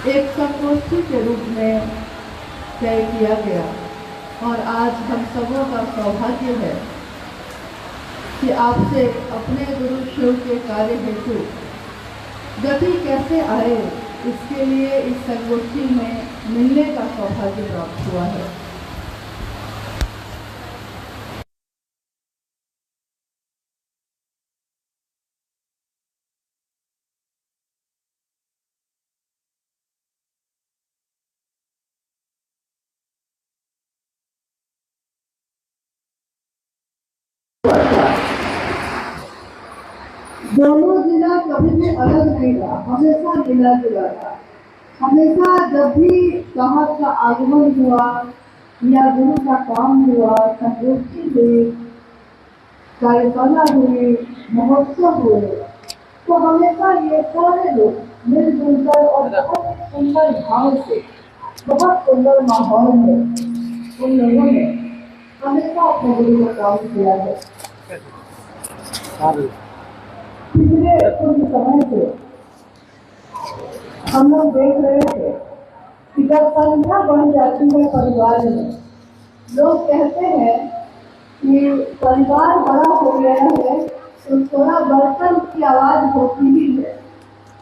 एक संगोष्ठी के रूप में तय किया गया। और आज हम सबों का सौभाग्य है कि आपसे अपने गुरु शिव के कार्य हेतु गति कैसे आए, इसके लिए इस संगोष्ठी में मिलने का सौभाग्य प्राप्त हुआ है। दोनों जिला कभी भी अलग नहीं रहा, हमेशा मिला जुला था। हमेशा जब भी साहब का आगमन हुआ या गुरु का काम हुआ, संगोष्ठी हुई, कार्यशाला हुई, महोत्सव हुए, तो हमेशा ये सारे लोग मिलजुल कर और बहुत सुंदर भाव से, बहुत सुंदर माहौल में उन लोगों ने हमेशा अपने गुरु का काम किया है। पिछले कुछ समय से हम लोग देख रहे थे कि जब संख्या बढ़ जाती है परिवार में, लोग कहते हैं कि परिवार बड़ा हो गया है तो थोड़ा बर्तन की आवाज होती ही है।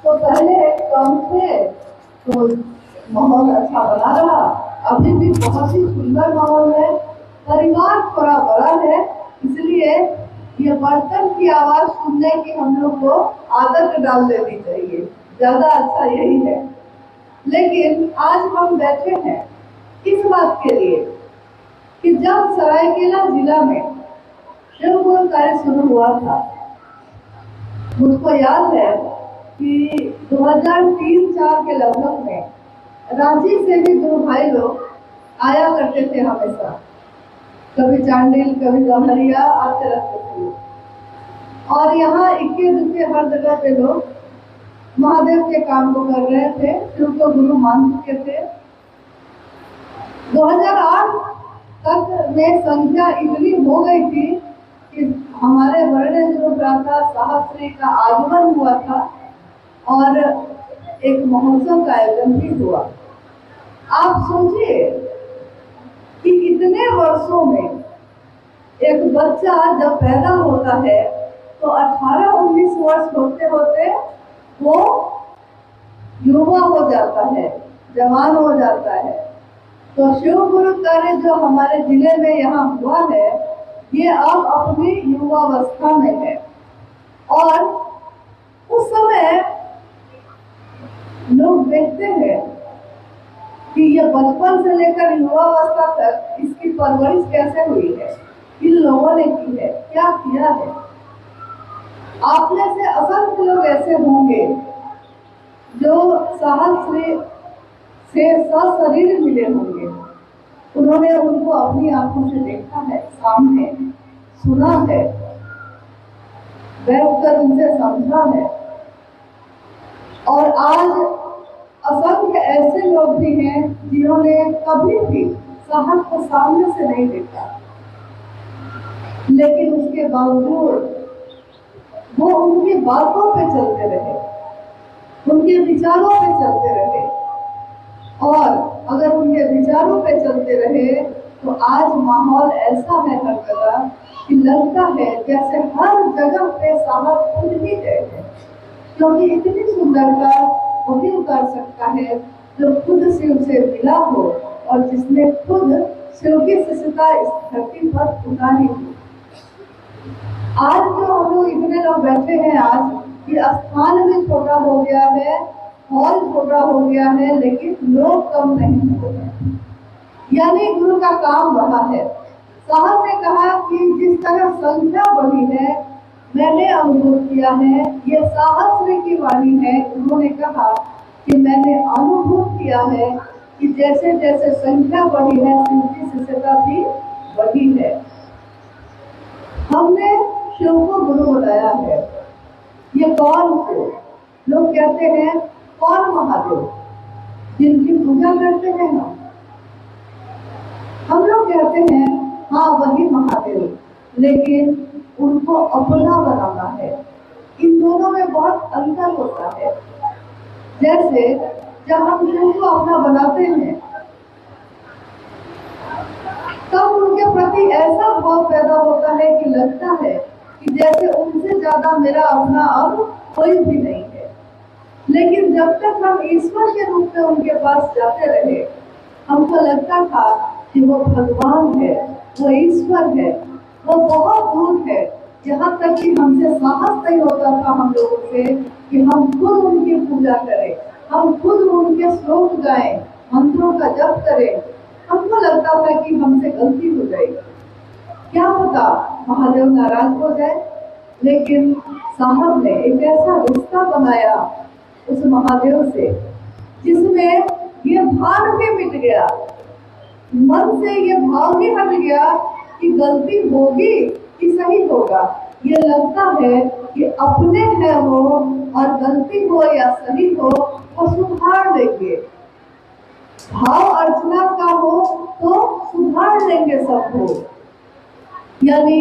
तो पहले कम थे तो माहौल अच्छा बना रहा, अभी भी बहुत ही सुंदर माहौल है। परिवार थोड़ा बड़ा है, इसलिए ये बर्तन की आवाज सुनने की हम लोग को आदत डाल देनी चाहिए, ज्यादा अच्छा यही है। लेकिन आज हम बैठे हैं इस बात के लिए कि जब सरायकेला जिला में शिव गुरु कार्य शुरू हुआ था, मुझको याद है कि 2003-04 के लगभग में रांची से भी गुरु भाई लोग आया करते थे हमेशा, कभी चांडिल कभी गम्हरिया आते रहते थे। और यहाँ इक्के दुक्के हर जगह पे लोग महादेव के काम को कर रहे थे, शिव को गुरु मान चुके थे। 2008 तक में संख्या इतनी हो गई थी कि हमारे वर्णिय गुरु प्रातः साहब श्री का आगमन हुआ था और एक महोत्सव का आयोजन भी हुआ। आप सोचिए कि इतने वर्षों में एक बच्चा जब पैदा होता है तो 18-19 वर्ष होते होते वो युवा हो जाता है, जवान हो जाता है। तो शिव गुरु कार्य जो हमारे जिले में यहाँ हुआ है, ये अब अपनी युवावस्था में है। और उस समय लोग देखते हैं कि ये बचपन से लेकर युवावस्था तक इसकी परवरिश कैसे हुई है, इन लोगों ने की है, क्या किया है। आप में से असंख्य लोग ऐसे होंगे जो साहब से सशरीर मिले होंगे, उन्होंने उनको अपनी आंखों से देखा है, सामने सुना है, बैठकर उनसे समझा है। और आज असंख्य ऐसे लोग भी हैं जिन्होंने कभी भी साहब को सामने से नहीं देखा, लेकिन उसके बावजूद वो उनकी बातों पे चलते रहे, उनके विचारों पे चलते रहे। और अगर उनके विचारों पे चलते रहे तो आज माहौल ऐसा है हर जगह कि लगता है जैसे हर जगह पे साहब खुद ही गए हैं, क्योंकि इतनी सुंदरता वही उतार सकता है जो खुद शिव से मिला हो और जिसने खुद शिव की शिष्यता इस धरती पर उतारी हो। आज जो हम लोग इतने लोग बैठे हैं, आज ये स्थान भी छोटा हो गया है, हॉल छोटा हो गया है, लेकिन लोग कम नहीं हुए हैं, यानी गुरु का काम बढ़ा है। साहब ने कहा कि जिस तरह संख्या बढ़ी है, मैंने अनुभव किया है, ये साहब श्री की वाणी है। उन्होंने कहा कि मैंने अनुभव किया है कि जैसे जैसे संख्या बढ़ी है, शिव की शिष्यता भी बढ़ी है। हमने शिव को गुरु बताया है। ये कौन थे? लोग कहते हैं कौन महादेव, जिनकी पूजा करते हैं हम लोग कहते हैं हाँ वही महादेव, लेकिन उनको अपना बनाना है। इन दोनों में बहुत अंतर होता है। जैसे जब हम शिव को अपना बनाते हैं तब उनके प्रति ऐसा भाव पैदा होता है कि लगता है कि जैसे उनसे ज्यादा मेरा अपना अब कोई भी नहीं है। लेकिन जब तक हम ईश्वर के रूप में उनके पास जाते रहे, हमको लगता था कि वो भगवान है, वो ईश्वर है, वो बहुत दूर है। यहाँ तक कि हमसे साहस नहीं होता था हम लोगों से कि हम खुद उनकी पूजा करें, हम खुद उनके श्लोक गाएं, मंत्रों का जप करें। हमको लगता था कि हमसे गलती हो जाएगी, क्या पता महादेव नाराज हो जाए। लेकिन साहब ने एक ऐसा रिश्ता बनाया उस महादेव से जिसमें ये भान भी मिट गया, मन से ये भाव भी हट गया कि गलती होगी कि सही होगा। ये लगता है कि अपने हैं वो, और गलती हो या सही हो वो सुधार लेंगे। भाव अर्चना का हो तो सुधार लेंगे सबको। यानी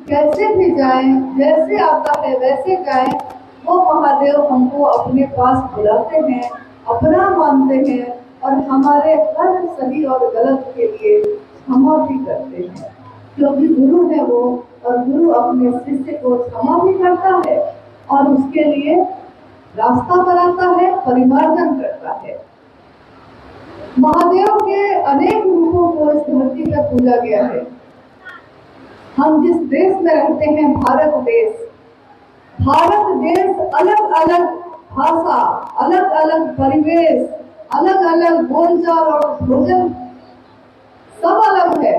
कैसे भी जाए, जैसे आता है वैसे जाए, वो महादेव हमको अपने पास बुलाते हैं, अपना मानते हैं और हमारे हर सही और गलत के लिए क्षमा भी करते हैं, क्योंकि गुरु है वो, और गुरु अपने शिष्य को क्षमा भी करता है और उसके लिए रास्ता बनाता है, परिमार्जन करता है। महादेव के अनेक रूपों को इस धरती पर पूजा गया है। हम जिस देश में रहते हैं, भारत देश अलग अलग भाषा, अलग अलग परिवेश, अलग अलग बोलचाल और भोजन सब अलग है,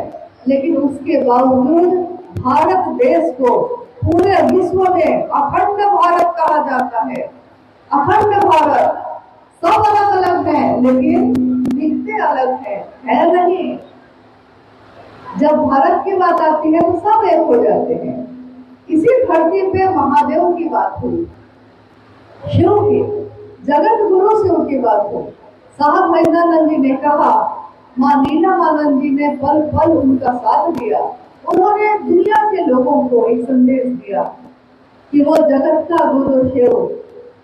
लेकिन उसके बावजूद भारत देश को पूरे विश्व में अखंड भारत कहा जाता है। अखंड भारत, सब अलग अलग है लेकिन दिखते अलग है नहीं। जब भारत की बात आती है तो सब एक हो जाते हैं। इसी धरती पे महादेव की बात हुई, शिव की, जगत गुरु शिव की बात हुई। साहब महेंद्रानंद जी ने कहा, माँ नीलमानंद जी ने पल पल उनका साथ दिया। उन्होंने दुनिया के लोगों को एक संदेश दिया कि वो जगत का गुरु शिव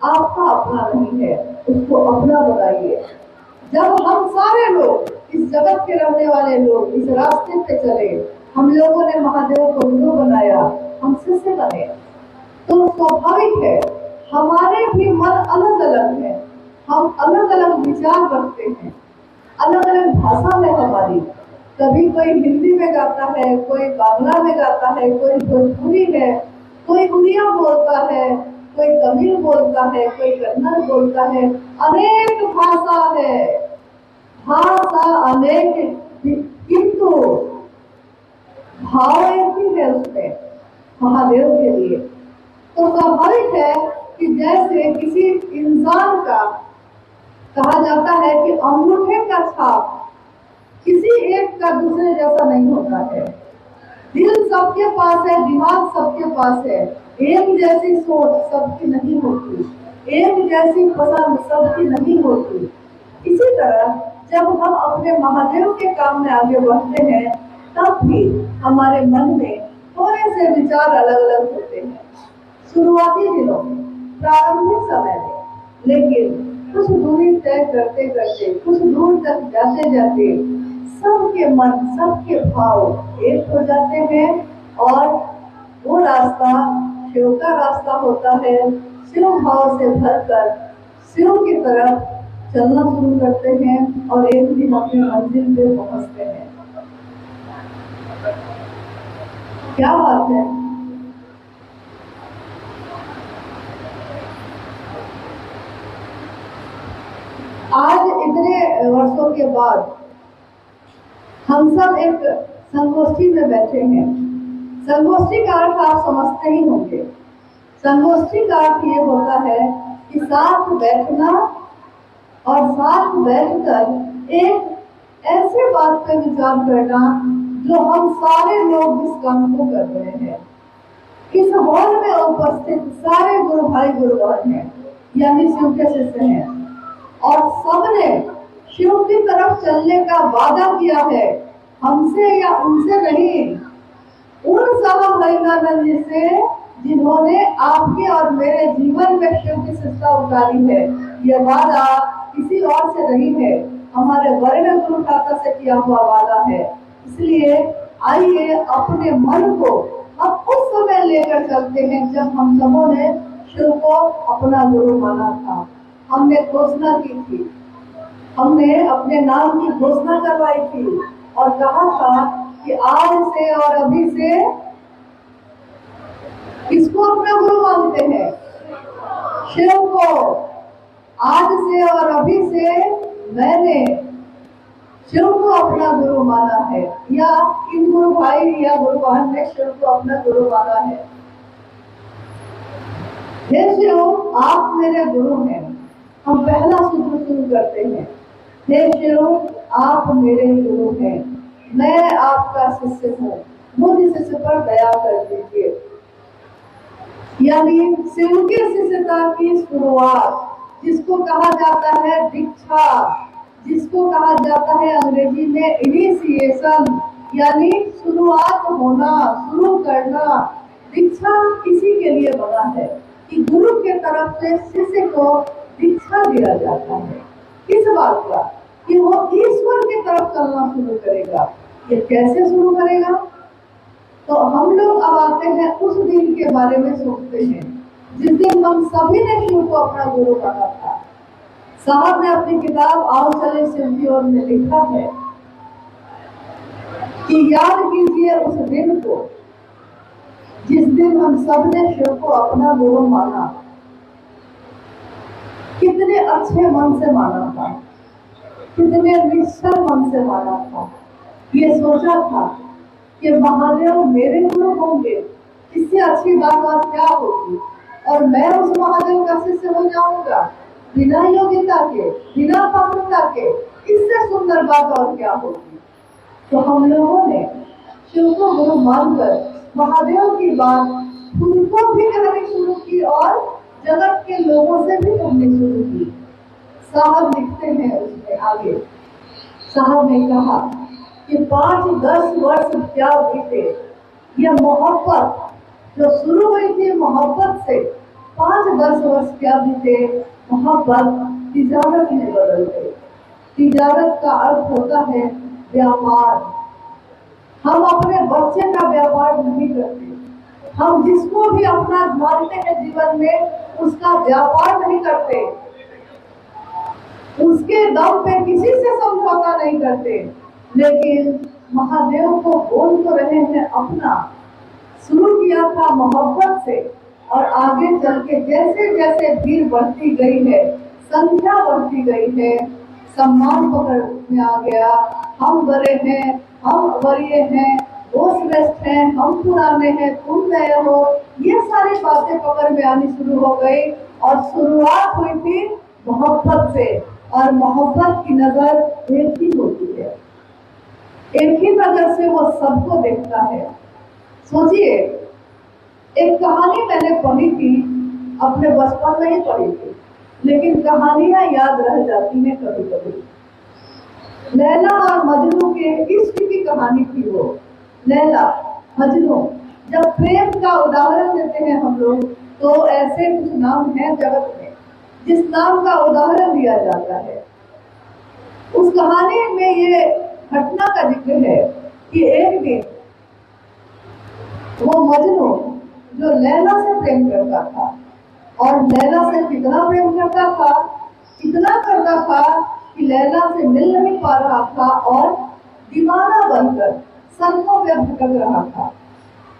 आपका अपना नहीं है, उसको अपना बनाइए। जब हम सारे लोग, इस जगत के रहने वाले लोग इस रास्ते पे चले, हम लोगों ने महादेव को गुरु बनाया, हम शिष्य बने, तो स्वाभाविक है हमारे भी मन अलग अलग है, हम अलग अलग विचार रखते हैं, अलग अलग भाषा है हमारी। कभी कोई हिंदी में गाता है, कोई बांग्ला में गाता है, कोई भोजपुरी है, कोई उड़िया बोलता है, कोई तमिल बोलता है, कोई कन्नड़ बोलता है। अनेक भाषा है, भाषा अनेक, किंतु भाव एक ही है उसमें महादेव के लिए। तो स्वाभाविक है कि जैसे किसी इंसान का कहा जाता है कि अंगूठे का छाप किसी एक का दूसरे जैसा नहीं होता है। दिल सबके पास है, दिमाग सबके पास है, एक जैसी सोच सबकी नहीं होती, एक जैसी पसंद सबकी नहीं होती। इसी तरह जब हम अपने महादेव के काम में आगे बढ़ते हैं तब भी हमारे मन में थोड़े से विचार अलग अलग होते हैं शुरुआती दिनों में, प्रारंभिक समय में, लेकिन कुछ दूरी तय करते करते, कुछ दूर तक जाते जाते सबके मन, सबके भाव एक हो जाते हैं और वो रास्ता शिव का रास्ता होता है। शिव भाव से भरकर शिव की तरफ चलना शुरू करते हैं और एक दिन अपनी मंजिल पे पहुंचते हैं। क्या बात है। आज इतने वर्षों के बाद हम सब एक संगोष्ठी में बैठे हैं। संगोष्ठी का अर्थ आप समझते ही होंगे। संगोष्ठी का अर्थ ये होता है कि साथ बैठना और साथ बैठकर एक ऐसे बात पर विचार करना जो हम सारे लोग इस काम को कर रहे हैं। इस हॉल में उपस्थित सारे गुरु भाई गुरु बहन हैं, यानी शिव के शिष्य हैं, और सबने शिव की तरफ चलने का वादा किया है, हमसे या उनसे नहीं, उन साहब महेंद्रानंद जी से जिन्होंने आपके और मेरे जीवन में शिव की शिक्षा उतारी है। ये वादा किसी और से नहीं है, हमारे वर्ण गुरु दाता से किया हुआ वादा है। इसलिए आइए अपने मन को हम उस समय लेकर चलते हैं जब हम सबों ने शिव को अपना गुरु माना था। हमने घोषणा की थी, हमने अपने नाम की घोषणा करवाई थी और कहा था कि आज से और अभी से किसको अपना गुरु मानते हैं? शिव को। आज से और अभी से मैंने शिव को अपना गुरु माना है, या इन गुरु भाई या गुरु बहन ने शिव को अपना गुरु माना है। हे शिव, आप मेरे गुरु हैं। हम पहला सूत्र शुरू करते हैं, हे शिव, आप मेरे गुरु हैं, मैं आपका शिष्य हूँ, मुझ शिष्य पर दया कर दीजिए। यानी शिव के शिष्यता की शुरुआत, जिसको कहा जाता है दीक्षा, जिसको कहा जाता है अंग्रेजी में इनिशिएशन, यानी शुरुआत होना, शुरू करना। दीक्षा इसी के लिए बना है कि गुरु के तरफ से शिष्य को दीक्षा दिया जाता है। किस बात का? कि वो ईश्वर की तरफ चलना शुरू करेगा। ये कैसे शुरू करेगा? तो हम लोग अब आते हैं उस दिन के बारे में सोचते हैं जिस दिन हम सभी ने शिव को अपना गुरु माना था। साहब ने अपनी किताब आओ चले शिव की ओर में लिखा है कि याद कीजिए उस दिन को जिस दिन हम सब ने शिव को अपना गुरु माना। कितने अच्छे मन से माना था, कितने निश्चल मन से माना था। ये सोचा था कि महादेव मेरे गुरु होंगे, इससे अच्छी बात और क्या होगी, और मैं उस महादेव का शिष्य हो जाऊंगा बिना योग्यता के, बिना पात्रता के। इससे सुंदर बात और क्या होगी। तो हम लोगों ने शिव को गुरु मानकर महादेव की बात खुद को भी कहनी शुरू की और जगत के लोगों से भी कहनी शुरू की। साहब लिखते हैं उसमें आगे, साहब ने कहा कि 5-10 वर्ष क्या बीते। यह मोहब्बत जो शुरू हुई थी मोहब्बत से, 5-10 वर्ष क्या बीते। मोहब्बत तिजारत में बदल गई। तिजारत का अर्थ होता है व्यापार। हम अपने बच्चे का व्यापार नहीं करते। हम जिसको भी अपना मानते हैं जीवन में, उसका व्यापार नहीं करते, उसके दम पे किसी से समझौता नहीं करते। लेकिन महादेव को बोल तो रहे हैं अपना। शुरू किया था मोहब्बत से और आगे चल के जैसे जैसे भीड़ बढ़ती गई है, संख्या बढ़ती गई है, सम्मान पकड़ में आ गया। हम बड़े हैं, हम वरीय हैं, वो श्रेष्ठ हैं, हम पुराने हैं, तुम नए हो, ये सारी बातें पकड़ में आनी शुरू हो गई। और शुरुआत हुई थी मोहब्बत से, और मोहब्बत की नजर एक ही होती है, एक ही नजर से वो सबको देखता है। सोचिए, एक कहानी मैंने पढ़ी थी, अपने बचपन में ही पढ़ी थी, लेकिन कहानियां याद रह जाती हैं कभी कभी। लैला और मजनू के इश्क की कहानी थी वो। लैला मजनू, जब प्रेम का उदाहरण देते हैं हम लोग, तो ऐसे कुछ नाम हैं जगत में जिस नाम का उदाहरण दिया जाता है। उस कहानी में ये घटना का जिक्र है कि एक दिन वो मजनू जो लैला से प्रेम करता था, और लैला से कितना प्रेम करता था, इतना करता था कि लैला से मिल नहीं पा रहा था और दीवाना बनकर सड़कों पे भटक रहा था।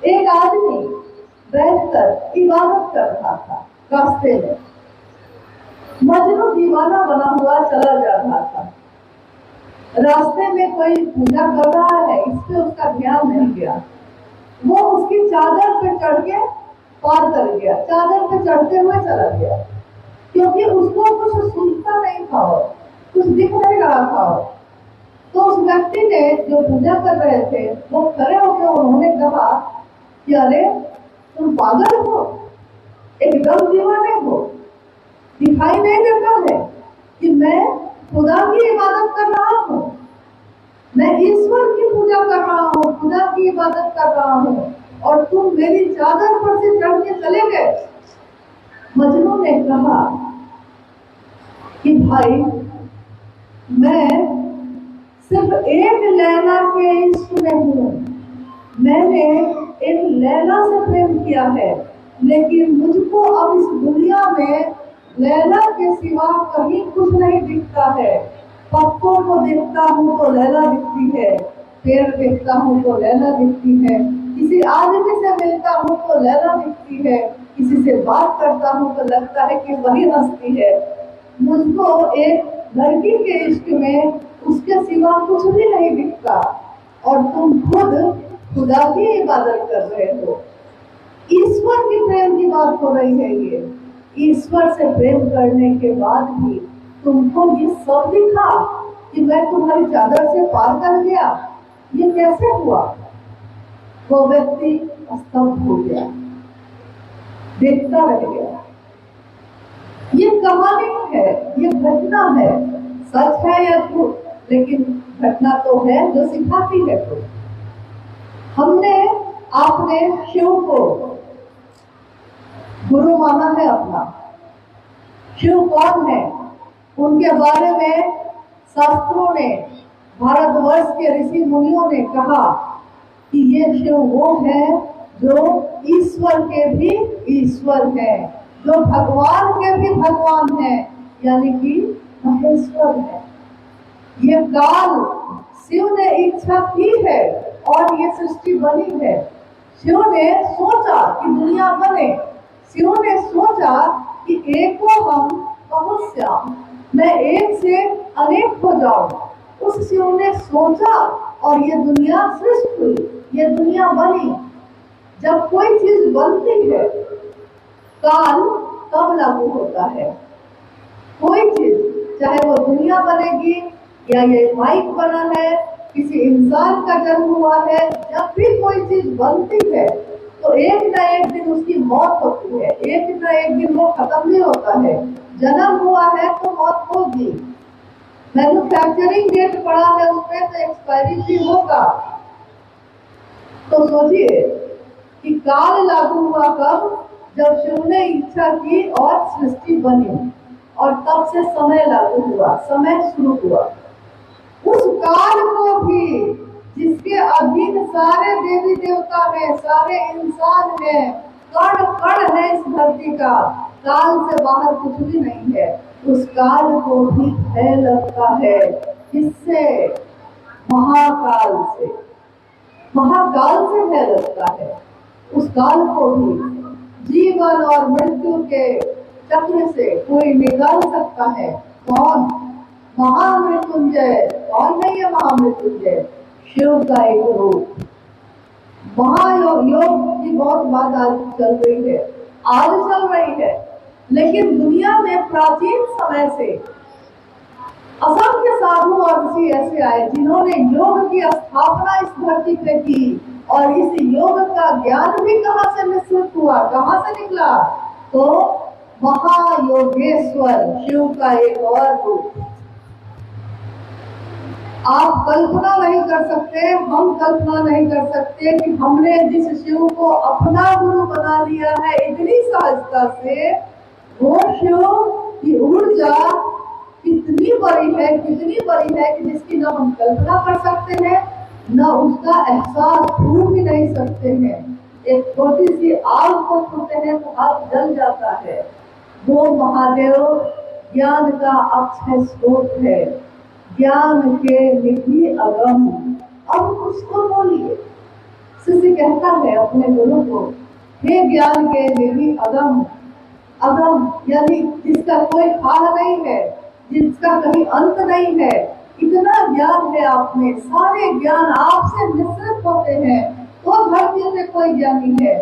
एक आदमी बैठकर इबादत कर रहा था रास्ते में। मजनू दीवाना बना हुआ चला जा रहा था। रास्ते में कोई पूजा कर रहा है, इस पे उसका ध्यान नहीं गया। वो उसकी चादर पे चढ़ के पार कर गया, चादर पे चढ़ते हुए चला गया, क्योंकि उसको कुछ सुनता नहीं था, कुछ दिख नहीं रहा था। तो उस व्यक्ति ने जो पूजा कर रहे थे वो खड़े होकर उन्होंने कहा कि अरे तुम पागल हो, एकदम दीवाने हो, दिखाई नहीं देता है कि मैं खुदा की इबादत कर रहा हूँ, मैं ईश्वर की पूजा कर रहा हूँ, खुदा की इबादत कर रहा हूँ, और तुम मेरी चादर पर से चढ़ के चले गए। मजनू ने कहा कि भाई मैं सिर्फ एक लैला के इश्क में हूँ। मैंने एक लैला से प्रेम किया है, लेकिन मुझको अब इस दुनिया में लैला के सिवा कहीं कुछ नहीं दिखता है। पत्तों को देखता हूँ तो लैला दिखती है, पेड़ देखता हूँ तो लैला दिखती है, किसी आदमी से मिलता हूँ तो लैला दिखती है, किसी से बात करता हूँ तो लगता है कि वही हंसती है। मुझको एक लड़की के इश्क में उसके सिवा कुछ भी नहीं दिखता, और तुम खुद खुदा की इबादत कर रहे हो। ईश्वर की प्रेम की बात हो रही है। ये ईश्वर से प्रेम करने के बाद भी तुमको ये सब दिखा कि मैं तुम्हारी चादर से पार कर गया, ये कैसे हुआ? वो व्यक्ति स्तब्ध हो गया, देखता रह गया। ये कहानी है, ये घटना है, सच है या झूठ, लेकिन घटना तो है जो सिखाती है। तो हमने आपने शिव को गुरु माना है अपना। शिव कौन है? उनके बारे में शास्त्रों ने, भारतवर्ष के ऋषि मुनियों ने कहा कि ये शिव वो है जो ईश्वर के भी ईश्वर है, जो भगवान के भी भगवान है, यानी कि महेश्वर है। ये काल शिव ने इच्छा की है और ये सृष्टि बनी है। शिव ने सोचा कि दुनिया बने, शिव ने सोचा कि एक को हम बहुत श्याम, मैं एक से अनेक हो जाऊं। उस शिव ने सोचा और ये दुनिया सृष्टि हुई, ये दुनिया बनी। जब कोई चीज बनती है काल तब लागू होता है। कोई चीज, चाहे वो दुनिया बनेगी या ये माइक बना है, किसी इंसान का जन्म हुआ है, जब भी कोई चीज बनती है तो एक न एक दिन उसकी मौत होती है, एक न एक दिन वो खत्म भी होता है। जन्म हुआ है तो मौत होगी। मैन्युफैक्चरिंग डेट पड़ा है उसमें तो एक्सपायरी भी होगा। तो सोचिए कि काल लागू हुआ कब? जब शिव ने इच्छा की और सृष्टि बनी, और तब से समय लागू हुआ, समय शुरू हुआ। उस काल को भी, जिसके अधीन सारे देवी देवता है, सारे इंसान है, कण कण है इस धरती का, काल से बाहर कुछ भी नहीं है, उस काल को भी भय लगता है। किससे? महाकाल से। महाकाल से भय लगता है। उस काल को भी जीवन और मृत्यु के चक्र से कोई निकाल सकता है। कौन? महामृत्युंजय। कौन है ये महामृत्युंजय? शिव का एक रूप। महायोग, योग की बहुत बात आज चल रही है, आज चल रही है, लेकिन दुनिया में प्राचीन समय से असंख्य साधु और ऋषि ऐसे आए जिन्होंने योग की स्थापना इस धरती पे की, और इस योग का ज्ञान भी कहाँ से निश्चित हुआ, कहाँ से निकला? तो महायोगेश्वर शिव का एक और रूप। आप कल्पना नहीं कर सकते, हम कल्पना नहीं कर सकते कि हमने जिस शिव को अपना गुरु बना लिया है इतनी सहजता से, वो शिव की ऊर्जा कितनी बड़ी है, कितनी बड़ी है कि जिसकी न हम कल्पना कर सकते हैं, न उसका एहसास छू भी नहीं सकते हैं। एक छोटी सी आग को छूते हैं तो हाथ जल जाता है। वो महादेव ज्ञान का अक्षय स्रोत है, ज्ञान के निधि अगम। अब उसको बोलिए। शिष्य कहता है अपने गुरु को, हे ज्ञान के निधि अगम। अगम यानी जिसका कोई खाह नहीं है, जिसका कहीं अंत नहीं है, इतना ज्ञान है आप में, सारे ज्ञान आपसे निश्चित होते हैं, तो धरती में कोई ज्ञानी है।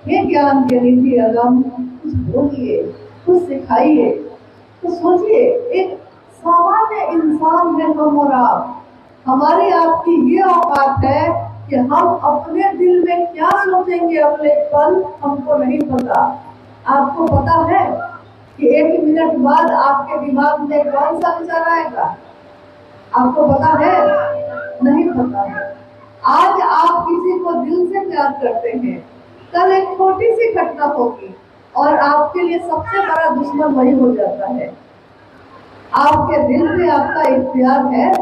हे ज्ञान के निधि अगम, कुछ बोलिए, कुछ सिखाइए। तो सोचिए, एक सामान्य इंसान है हम और आप, हमारी आपकी ये औकात है कि हम अपने दिल में क्या सोचेंगे अगले पल, हमको नहीं पता। आपको पता है कि 1 मिनट बाद आपके दिमाग में कौन सा विचार आएगा? आपको पता है? नहीं पता है। आज आप किसी को दिल से प्यार करते हैं, कल एक छोटी सी घटना होगी और आपके लिए सबसे बड़ा दुश्मन वही हो जाता है। आपके दिल में आपका इख्तियार है,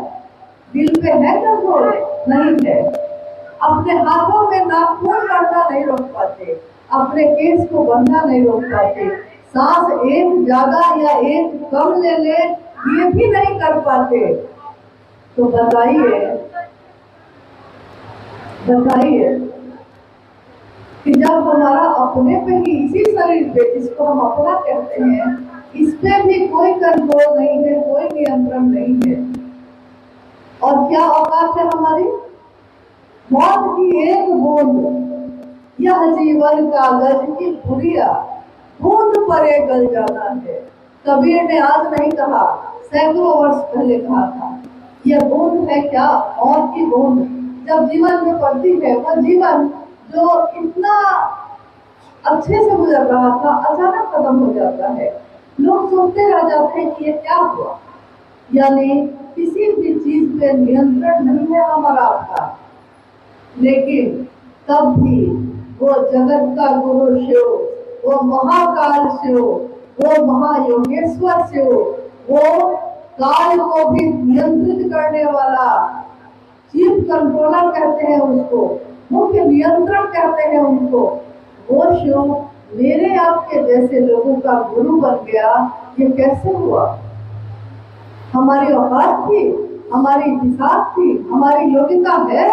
दिल पे है कंट्रोल? नहीं है। अपने हाथों में नाखून काटना नहीं रोक पाते, अपने केस को बढ़ना नहीं रोक पाते, सांस एक ज्यादा या एक कम ले ले ये भी नहीं कर पाते। तो बताइए कि जब हमारा अपने पे ही, इसी शरीर पे जिसको हम अपना कहते हैं, इस पे भी कोई कंट्रोल नहीं है, कोई नियंत्रण नहीं है, और क्या औकात है हमारी? मौत की एक बूंद, यह जीवन कागज की पुड़िया, बूंद पर गल जाना है। कबीर ने आज नहीं कहा, सैकड़ों वर्ष पहले कहा था। यह बूंद है क्या? मौत की बूंद जब जीवन में पड़ती है, वह जीवन जो इतना अच्छे से गुजर रहा था अचानक खत्म हो जाता है। लोग सोचते रह जाते हैं कि ये क्या हुआ। यानी किसी भी चीज पे नियंत्रण नहीं है हमारा आपका, लेकिन तब भी वो जगत का गुरु शिव, वो महाकाल शिव, वो महायोगेश्वर शिव, वो काल को भी नियंत्रित करने वाला, चीफ कंट्रोलर कहते हैं उसको, मुख्य नियंत्रण कहते हैं उनको, वो शिव मेरे आपके जैसे लोगों का गुरु बन गया। ये कैसे हुआ? हमारी औकात थी, हमारी हिसाब थी, हमारी योग्यता है?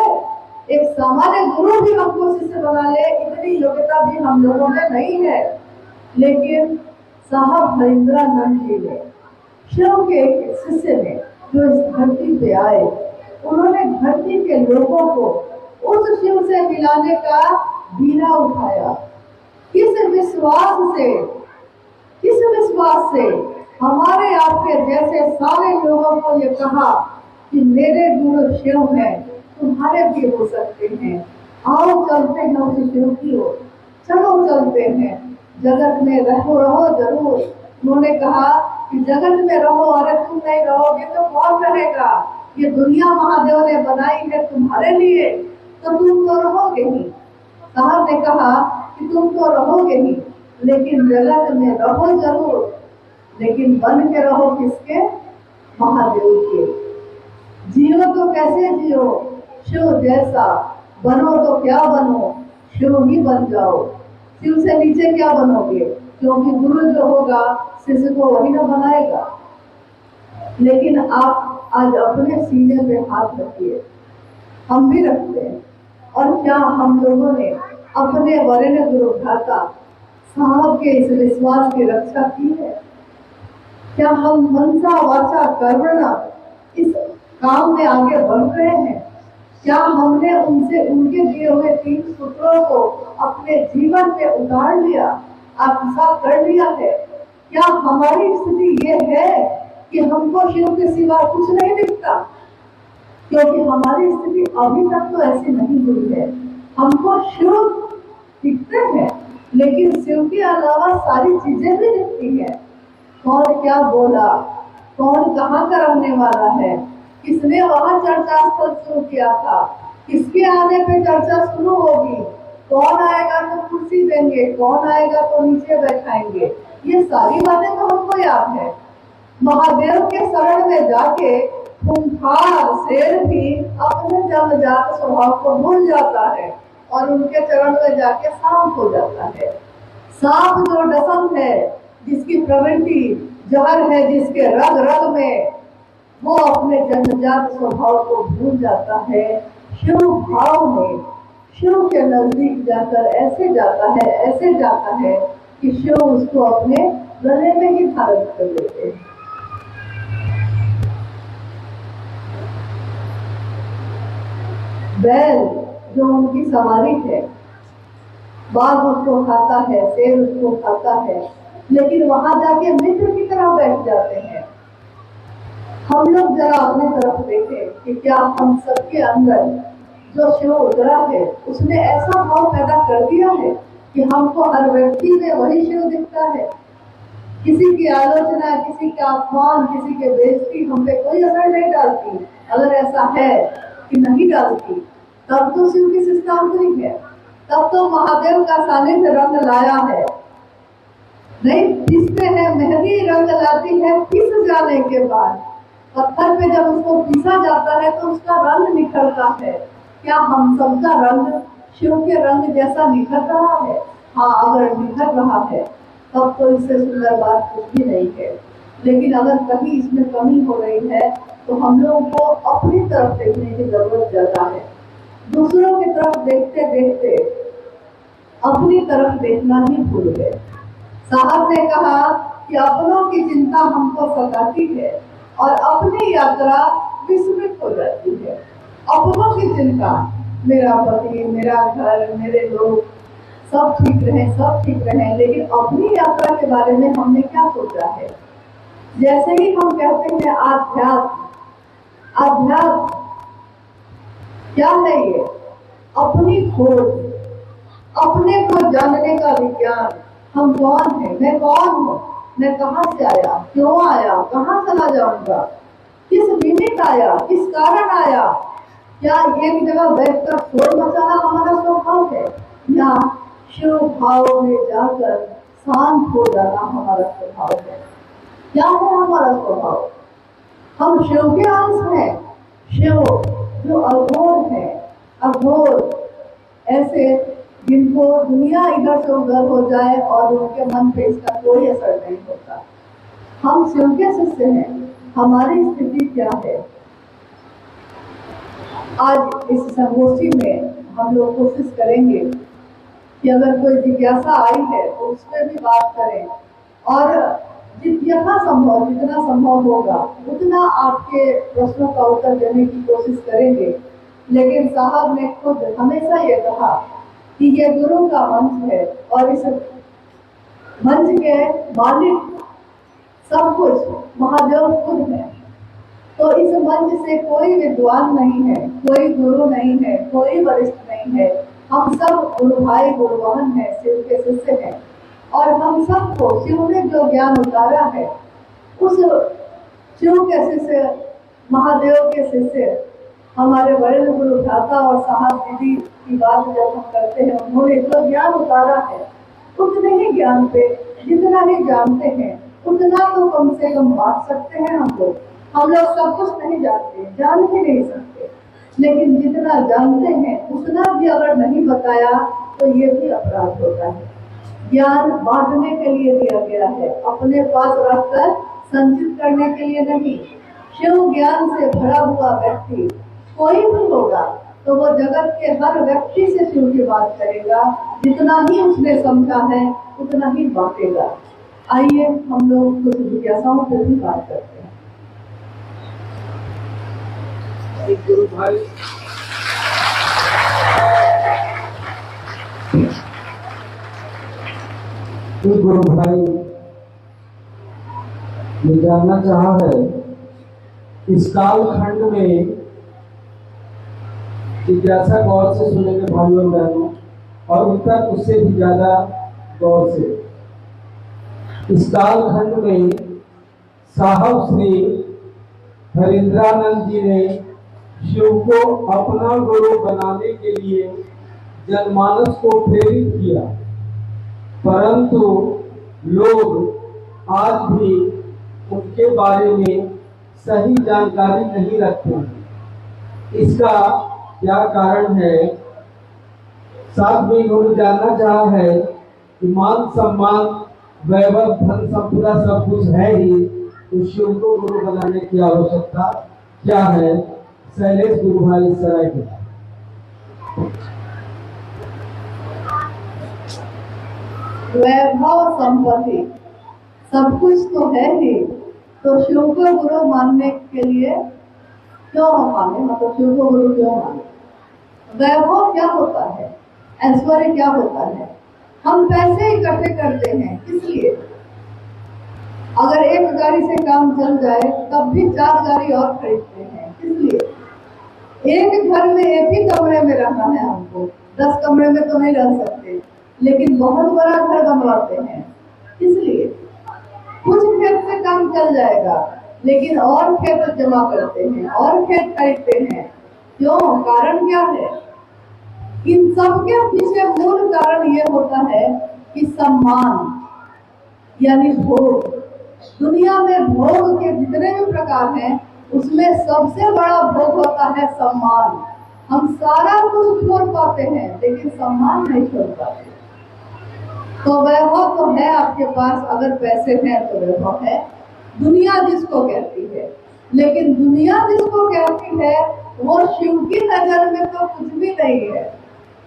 एक सामान्य गुरु भी हमको शिष्य बना ले, इतनी योग्यता भी हम लोगों में नहीं है। लेकिन साहब हरिंद्रानंद जी ने, शिव के शिष्य ने, जो इस धरती पे आए, उन्होंने धरती के लोगों को उस शिव से मिलाने का बीड़ा उठाया। किस विश्वास से हमारे आपके जैसे सारे लोगों को ये कहा कि मेरे गुरु शिव हैं, तुम्हारे भी हो सकते हैं, आओ चलते हैं उस शिव की ओर, चलो चलते हैं, जगत में रहो जरूर। उन्होंने कहा कि जगत में रहो, अरे तुम नहीं रहोगे तो कौन रहेगा? ये दुनिया महादेव ने बनाई है तुम्हारे लिए, तो तुम तो रहोगे ही। साहब ने कहा कि तुम तो रहोगे ही, लेकिन जगत में रहो जरूर, लेकिन बन के रहो किसके? महादेव के। जियो तो कैसे जियो? शिव जैसा। बनो तो क्या बनो? शिव ही बन जाओ। शिव से नीचे क्या बनोगे? क्योंकि गुरु जो होगा शिष्य को वही ना बनाएगा। लेकिन आप आज अपने सीने पे हाथ रखिए, हम भी रखते हैं। और क्या हम लोगों ने अपने वरेण्य गुरु भ्राता साहब के इस विश्वास की रक्षा की है? क्या हम मनसा वाचा कर्मणा इस काम में आगे बढ़ रहे हैं? क्या हमने उनसे उनके दिए हुए 3 सूत्रों को अपने जीवन में उतार लिया, आत्मसात कर लिया है? क्या हमारी स्थिति ये है कि हमको शिव के सिवा कुछ नहीं दिखता? क्योंकि हमारी स्थिति अभी तक तो ऐसी नहीं हुई है। हमको शिव दिखते हैं, लेकिन शिव के अलावा सारी चीजें भी दिखती है। कौन क्या बोला, कौन कहाँ का रहने वाला है, किसने वहां चर्चा स्थल शुरू किया था, किसके आने पे चर्चा शुरू होगी, कौन आएगा तो कुर्सी देंगे, कौन आएगा तो नीचे बैठाएंगे, ये सारी बातें तो हमको याद है। महादेव के शरण में जाके खूंखार शेर भी अपने जन्मजात स्वभाव को भूल जाता है और उनके चरण में जाके शांत हो जाता है। सांप जो डसम है, जिसकी प्रवृत्ति जहर है, जिसके रग रग में, वो अपने जन्मजात स्वभाव को भूल जाता है। शिव भाव में शिव के नजदीक जाकर ऐसे जाता है कि शिव उसको अपने गले में ही धारण कर लेते हैं। बैल जो उनकी सवारी है, बाघ उसको खाता है, शेर उसको खाता है, लेकिन वहां जाके मित्र की तरह बैठ जाते हैं। हम लोग जरा अपने तरफ देखें कि क्या हम सबके अंदर जो शिव उतरा है उसने ऐसा भाव पैदा कर दिया है कि हमको हर व्यक्ति में वही शिव दिखता है। किसी की आलोचना, किसी का अपमान, किसी के बेइज्जती हम पे कोई असर नहीं डालती। अगर ऐसा है कि नहीं डालती, तब तो शिव की शिष्टांतरिक है, तब तो महादेव का सानिध्य रंग लाया है। नहीं पीसते हैं, मेहंदी रंग लाती है पीस जाने के बाद। पत्थर पे जब उसको पीसा जाता है तो उसका रंग निखरता है। क्या हम सबका रंग शिव के रंग जैसा निखर रहा है? हाँ, अगर निखर रहा है तब तो इससे सुंदर बात कुछ भी नहीं है। लेकिन अगर कहीं इसमें कमी हो रही है तो हम लोग को अपनी तरफ देखने की जरूरत ज्यादा है। दूसरों की तरफ देखते देखते अपनी तरफ देखना ही भूल गए। साहब ने कहा कि अपनों की चिंता हमको सताती है और अपनी यात्रा विस्मृत हो जाती है। अपनों की चिंता, मेरा पति, मेरा घर, मेरे लोग सब ठीक रहे, सब ठीक रहे, लेकिन अपनी यात्रा के बारे में हमने क्या सोचा है? जैसे ही हम कहते हैं आध्यात्म, आध्यात्म क्या है ये? अपनी खोज, अपने को जानने का विज्ञान। हम कौन है, मैं कौन हूँ, मैं कहाँ से आया, क्यों आया, कहाँ चला जाऊंगा, किस निमित्त आया, किस कारण आया। क्या एक जगह बैठकर शोर मचाना हमारा स्वभाव है, या शिव भाव में जाकर शांत हो जाना हमारा स्वभाव है? क्या है हमारा स्वभाव? हम शिव के अंश हैं। शिव जो अघोर है, अघोर ऐसे जिनको दुनिया इधर से उधर हो जाए और उनके मन पे इसका कोई असर नहीं होता। हम शिव के शिष्य हैं। हमारी स्थिति क्या है? आज इस संगोष्ठी में हम लोग कोशिश करेंगे कि अगर कोई जिज्ञासा आई है तो उसमें भी बात करें, और जितना संभव होगा उतना आपके प्रश्नों का उत्तर देने की कोशिश करेंगे। लेकिन साहब ने खुद हमेशा ये कहा कि ये गुरु का मंच है और इस मंच के मालिक सब कुछ महादेव खुद है। तो इस मंच से कोई विद्वान नहीं है, कोई गुरु नहीं है, कोई वरिष्ठ नहीं है। हम सब गुरु भाई गुरु बहन हैं, शिव के शिष्य हैं। और हम सबको शिव ने जो ज्ञान उतारा है उस शिव के शिष्य, महादेव के शिष्य, हमारे बड़े गुरु भ्राता और साहब दीदी की बात जब हम करते हैं, उन्होंने जो ज्ञान उतारा है उतने ही ज्ञान पे जितना ही जानते हैं उतना तो कम से कम बांट सकते हैं हम लोग। हम लोग सब कुछ नहीं जानते, जान ही नहीं सकते, लेकिन जितना जानते हैं उतना भी अगर नहीं बताया तो ये भी अपराध होता है। ज्ञान बांटने के लिए दिया गया है, अपने पास रखकर संचित करने के लिए नहीं। शिव ज्ञान से भरा हुआ व्यक्ति कोई भी होगा तो वो जगत के हर व्यक्ति से शिव की बात करेगा, जितना ही उसने समझा है उतना ही बांटेगा। आइए हम लोग कुछ जिज्ञासाओं पर भी बात करते हैं। गुरु भाई गुरु भाई ये जानना चाहा है, इस काल खंड में जिज्ञासा गौर से सुनेंगे भाइयों और बहनों, और उत्तर उससे भी ज्यादा गौर से। इस काल खंड में साहब श्री हरिंद्रानंद जी ने शिव को अपना गुरु बनाने के लिए जनमानस को प्रेरित किया, परंतु लोग आज भी उनके बारे में सही जानकारी नहीं रखते। इसका क्या कारण है? साथ में उन्होंने जानना चाहा है कि मान सम्मान वैभव धन संपदा सब कुछ है ही, तो शिव को गुरु बनाने की आवश्यकता क्या है? शैलेश गुरु भाई सराय के। वैभव संपत्ति सब कुछ तो है ही, तो शिव को गुरु मानने के लिए क्यों माने, मतलब शिव को गुरु क्यों माने? वैभव क्या होता है, ऐश्वर्य क्या होता है? हम पैसे इकट्ठे करते हैं किस लिए? अगर एक गाड़ी से काम चल जाए तब भी 4 गाड़ी और खरीदते हैं, किस लिए? एक घर में एक ही कमरे में रहना है हमको, 10 कमरे में तो नहीं रह सकते, लेकिन बहुत बड़ा घर बनवाते हैं, इसलिए। कुछ खेत से काम चल जाएगा लेकिन और खेत जमा करते हैं और खेत खरीदते हैं, क्यों? कारण क्या है? इन सब के पीछे मूल कारण ये होता है कि सम्मान, यानी भोग। दुनिया में भोग के जितने भी प्रकार हैं उसमें सबसे बड़ा भोग होता है सम्मान। हम सारा कुछ छोड़ पाते हैं लेकिन सम्मान नहीं छोड़ पाते। तो वैभव तो है आपके पास, अगर पैसे हैं तो वैभव है, दुनिया जिसको कहती है। लेकिन दुनिया जिसको कहती है वो शिव की नजर में तो कुछ भी नहीं है।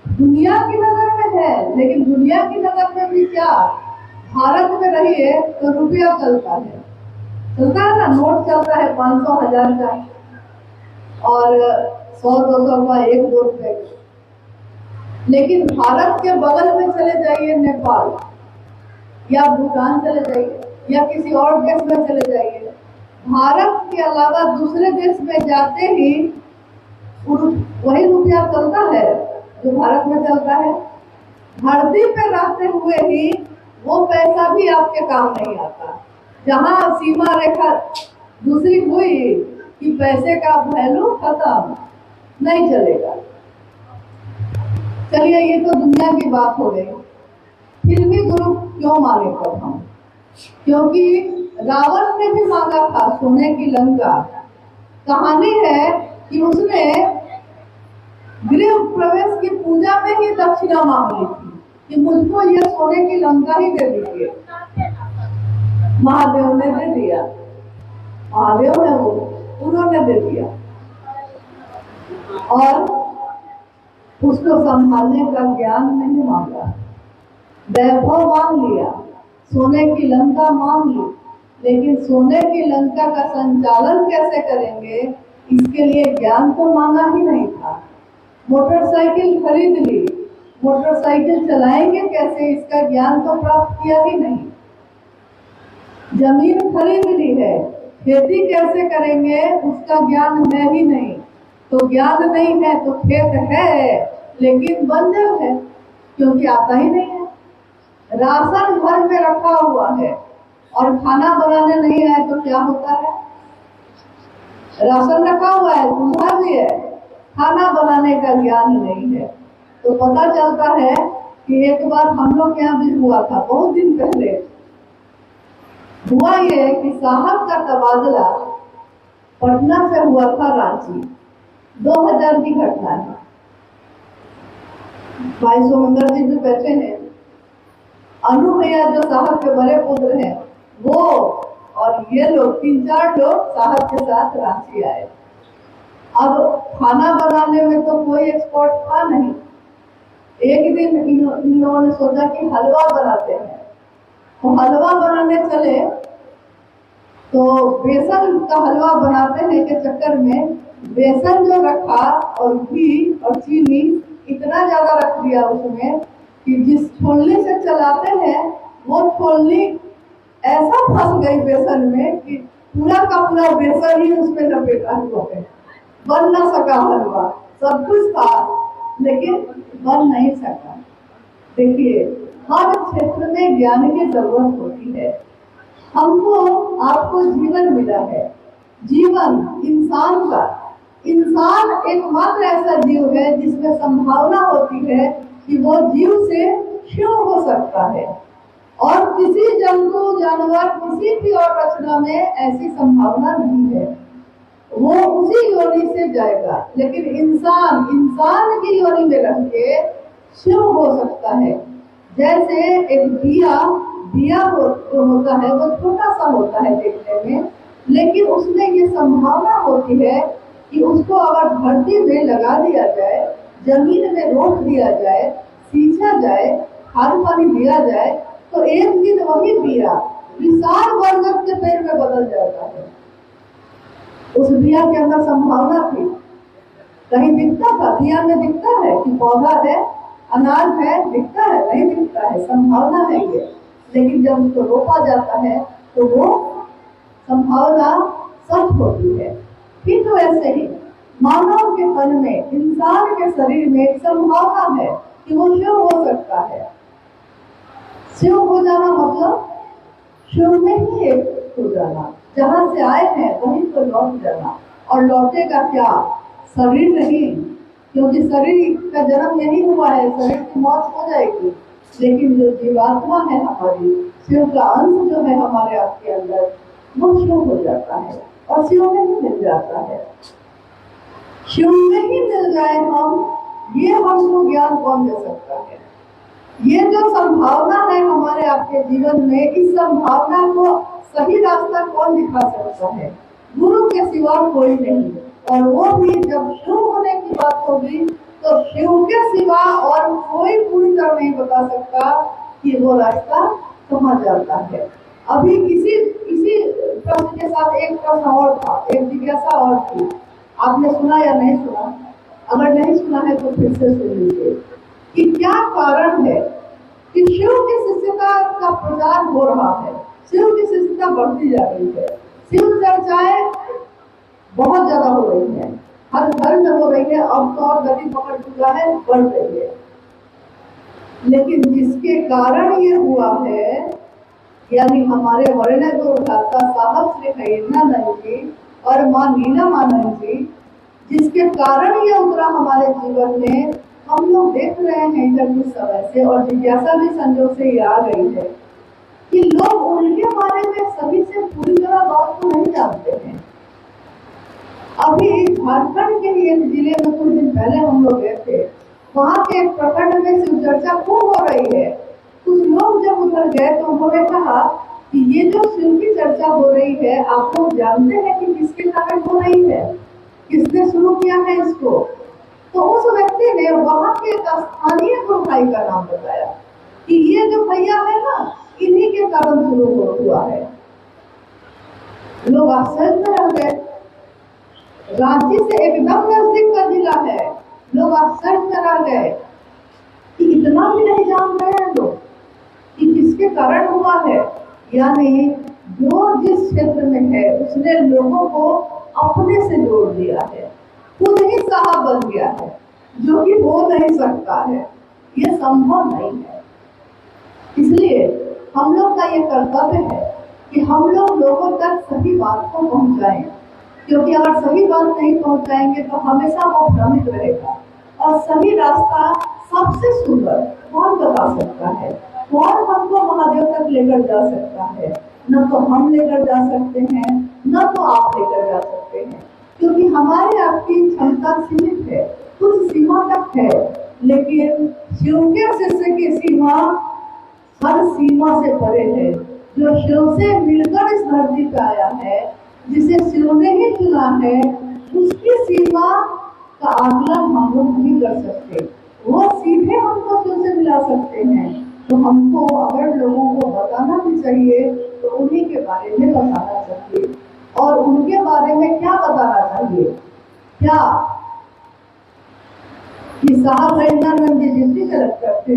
दुनिया की नजर में है, लेकिन दुनिया की नजर में भी क्या, भारत में रहिए तो रुपया चलता है ना, नोट चलता है 500 1000 का, और 100 200 का 1 2 रुपए। लेकिन भारत के बगल में चले जाइए, नेपाल या भूटान चले जाइए या किसी और देश में चले जाइए, भारत के अलावा दूसरे देश में जाते ही वही रुपया चलता है जो भारत में चलता है। धरती पे रहते हुए ही वो पैसा भी आपके काम नहीं आता। जहाँ सीमा रेखा दूसरी हुई कि पैसे का वैल्यू खत्म, नहीं चलेगा। चलिए, ये तो दुनिया की बात हो गई। फिर भी गुरु क्यों माने तब हम? क्योंकि रावण ने भी मांगा था सोने की लंका। कहानी है कि उसने गृह प्रवेश की पूजा में ही दक्षिणा मांग ली थी कि मुझको ये सोने की लंका ही दे दीजिए। महादेव ने दे दिया, महादेव है वो, उन्होंने दे दिया और उसको संभालने का ज्ञान नहीं मांगा। वैभव मांग लिया, सोने की लंका मांग ली, लेकिन सोने की लंका का संचालन कैसे करेंगे इसके लिए ज्ञान तो मांगा ही नहीं था। मोटरसाइकिल खरीद ली, मोटरसाइकिल चलाएंगे कैसे इसका ज्ञान तो प्राप्त किया ही नहीं। जमीन खरीद ली है, खेती कैसे करेंगे उसका ज्ञान है ही नहीं। तो ज्ञान नहीं है तो खेत है लेकिन बंजर है, क्योंकि आता ही नहीं है। राशन घर में रखा हुआ है और खाना बनाने नहीं आए तो क्या होता है? राशन रखा हुआ है, चूल्हा भी है, खाना बनाने का ज्ञान नहीं है। तो पता चलता है कि एक बार हम लोग यहाँ भी हुआ था, बहुत दिन पहले हुआ ये कि साहब का तबादला पटना से हुआ था रांची। 2000 की घटना है। भाई सोमंदर जी जो बैठे हैं, अनु भैया जो साहब के बड़े पुत्र हैं, वो और ये लोग 3-4 लोग साहब के साथ रांची आए। अब खाना बनाने में तो कोई एक्सपर्ट था नहीं। एक दिन इन लोगों ने सोचा कि हलवा बनाते हैं, तो हलवा बनाने चले तो बेसन का हलवा बनाते हैं के चक्कर में बेसन जो रखा और घी और चीनी इतना ज्यादा रख दिया उसमें कि जिस छोलनी से चलाते हैं वो छोलनी ऐसा फंस गई बेसन में कि पूरा का पूरा बेसन ही उसमें लपेटा हुआ है। बन ना सका हलवा, सब कुछ था लेकिन बन नहीं सका। देखिए, हर क्षेत्र में ज्ञान की जरूरत होती है। हमको आपको जीवन मिला है, जीवन इंसान का, इंसान एकमात्र ऐसा जीव है जिसमें संभावना होती है कि वो जीव से शिव हो सकता है, और किसी जंतु जानवर किसी भी और रचना में ऐसी संभावना नहीं है। वो उसी योनि से जाएगा, लेकिन इंसान की योनि में रह के शिव हो सकता है। जैसे एक दिया जो होता है वो छोटा सा होता है देखने में, लेकिन उसमें ये संभावना होती है कि उसको अगर धरती में लगा दिया जाए, जमीन में रोक दिया जाए, सींचा जाए, खाद पानी दिया जाए, तो एक दिन वही दिया विशाल बरगद के पेड़ में बदल जाता है। उस दिया के अंदर संभावना थी। कहीं दिखता था, दिया में दिखता है कि पौधा है, अनाज है, दिखता है? नहीं दिखता है, संभावना है ये। लेकिन जब उसको रोपा जाता है तो वो संभावना सच होती है। ठीक तो ऐसे ही मानव के तन में, इंसान के शरीर में एक संभावना है कि वो शिव हो सकता है। शिव हो जाना मतलब शिव में ही एक हो जाना, जहाँ से आए हैं वहीं पर लौट जाना। और लौटेगा क्या? शरीर नहीं, क्योंकि शरीर का जन्म यही हुआ है, शरीर की मौत हो जाएगी। लेकिन जो जीवात्मा है हमारी, शिव का अंश जो है हमारे आपके अंदर, वो शिव हो जाता है और शिव में ही मिल जाता है। शिव में ही मिल जाए हम, ये हमको ज्ञान कौन दे सकता है? ये जो संभावना है हमारे आपके जीवन में, इस संभावना को सही रास्ता कौन दिखा सकता है? गुरु के सिवा कोई नहीं। और वो भी जब शिव होने की बात होगी तो शिव के सिवा और कोई पूरी तरह नहीं बता सकता कि वो रास्ता कहाँ जाता है। अभी इसी प्रश्न के साथ एक प्रश्न और था, एक जिज्ञासा और थी। आपने सुना या नहीं सुना? अगर नहीं सुना है तो फिर से सुन लीजिए कि क्या कारण है कि शिव की शिष्यता का प्रचार हो रहा है, शिव की शिष्यता बढ़ती जा रही है, शिव चर्चाएं बहुत ज्यादा हो रही है, हर घर में हो रही है, अब तो और गति पकड़ चुका है, बढ़ रही है। लेकिन जिसके कारण ये हुआ है, यानी हमारे वर्ण गुरुदाता साहब श्री हरिनानंद जी और माँ नीलमानंद जी, जिसके कारण ये उतरा हमारे जीवन में, हम लोग देख रहे हैं इधर कुछ समय से, और जिज्ञासा भी संजोग से ये आ गई है कि लोग उनके बारे में सभी से पूरी तरह बात को नहीं जानते हैं। अभी झारखंड के ही एक जिले में कुछ दिन पहले हम लोग गए थे, वहाँ के एक प्रखंड में शिव चर्चा खूब हो रही है। कुछ लोग जब उधर गए तो उन्होंने कहा कि ये जो शिव की चर्चा हो रही है, आप लोग जानते हैं कि किसके कारण हो रही है, किसने शुरू किया है इसको? तो उस व्यक्ति ने वहाँ के एक स्थानीय गुरु भाई का नाम बताया कि ये जो भैया है ना, इन्हीं के कारण शुरू हुआ है। लोग आश्चर्य में रह गए। रांची से एकदम नजदीक का जिला है, लोग आश्चर्य में रह गए कि इतना भी नहीं जान रहे हैं लोग कि किसके कारण हुआ है। यानी जो जिस क्षेत्र में है उसने लोगों को अपने से जोड़ दिया है, खुद ही साहब बन गया है, जो कि हो नहीं सकता है, ये संभव नहीं है। इसलिए हम लोग का ये कर्तव्य है कि हम लोग लोगों तक सही बात को पहुंचाएं, क्योंकि अगर सही बात नहीं पहुंचाएंगे तो हमेशा वो भ्रमित रहेगा। और सही रास्ता सबसे सुंदर कौन बता सकता है? कौन हमको महादेव तक लेकर जा सकता है? न तो हम लेकर जा सकते हैं, न तो आप लेकर जा सकते हैं, क्योंकि हमारे आपकी क्षमता सीमित है, कुछ सीमा तक है। लेकिन शिव के शिष्य की सीमा हर सीमा से परे है। जो शिव से मिलकर इस धरती पे आया है, जिसे शिव ने ही चुना है, उसकी सीमा का आकलन हम लोग नहीं कर सकते। वो सीधे हमको शिव से मिला सकते हैं। तो हमको अगर लोगों को बताना भी चाहिए तो उन्हीं के बारे में बताना चाहिए। और उनके बारे में क्या बताना चाहिए? क्या कि साहब हरिनानंद जी जिसकी तरफ करते,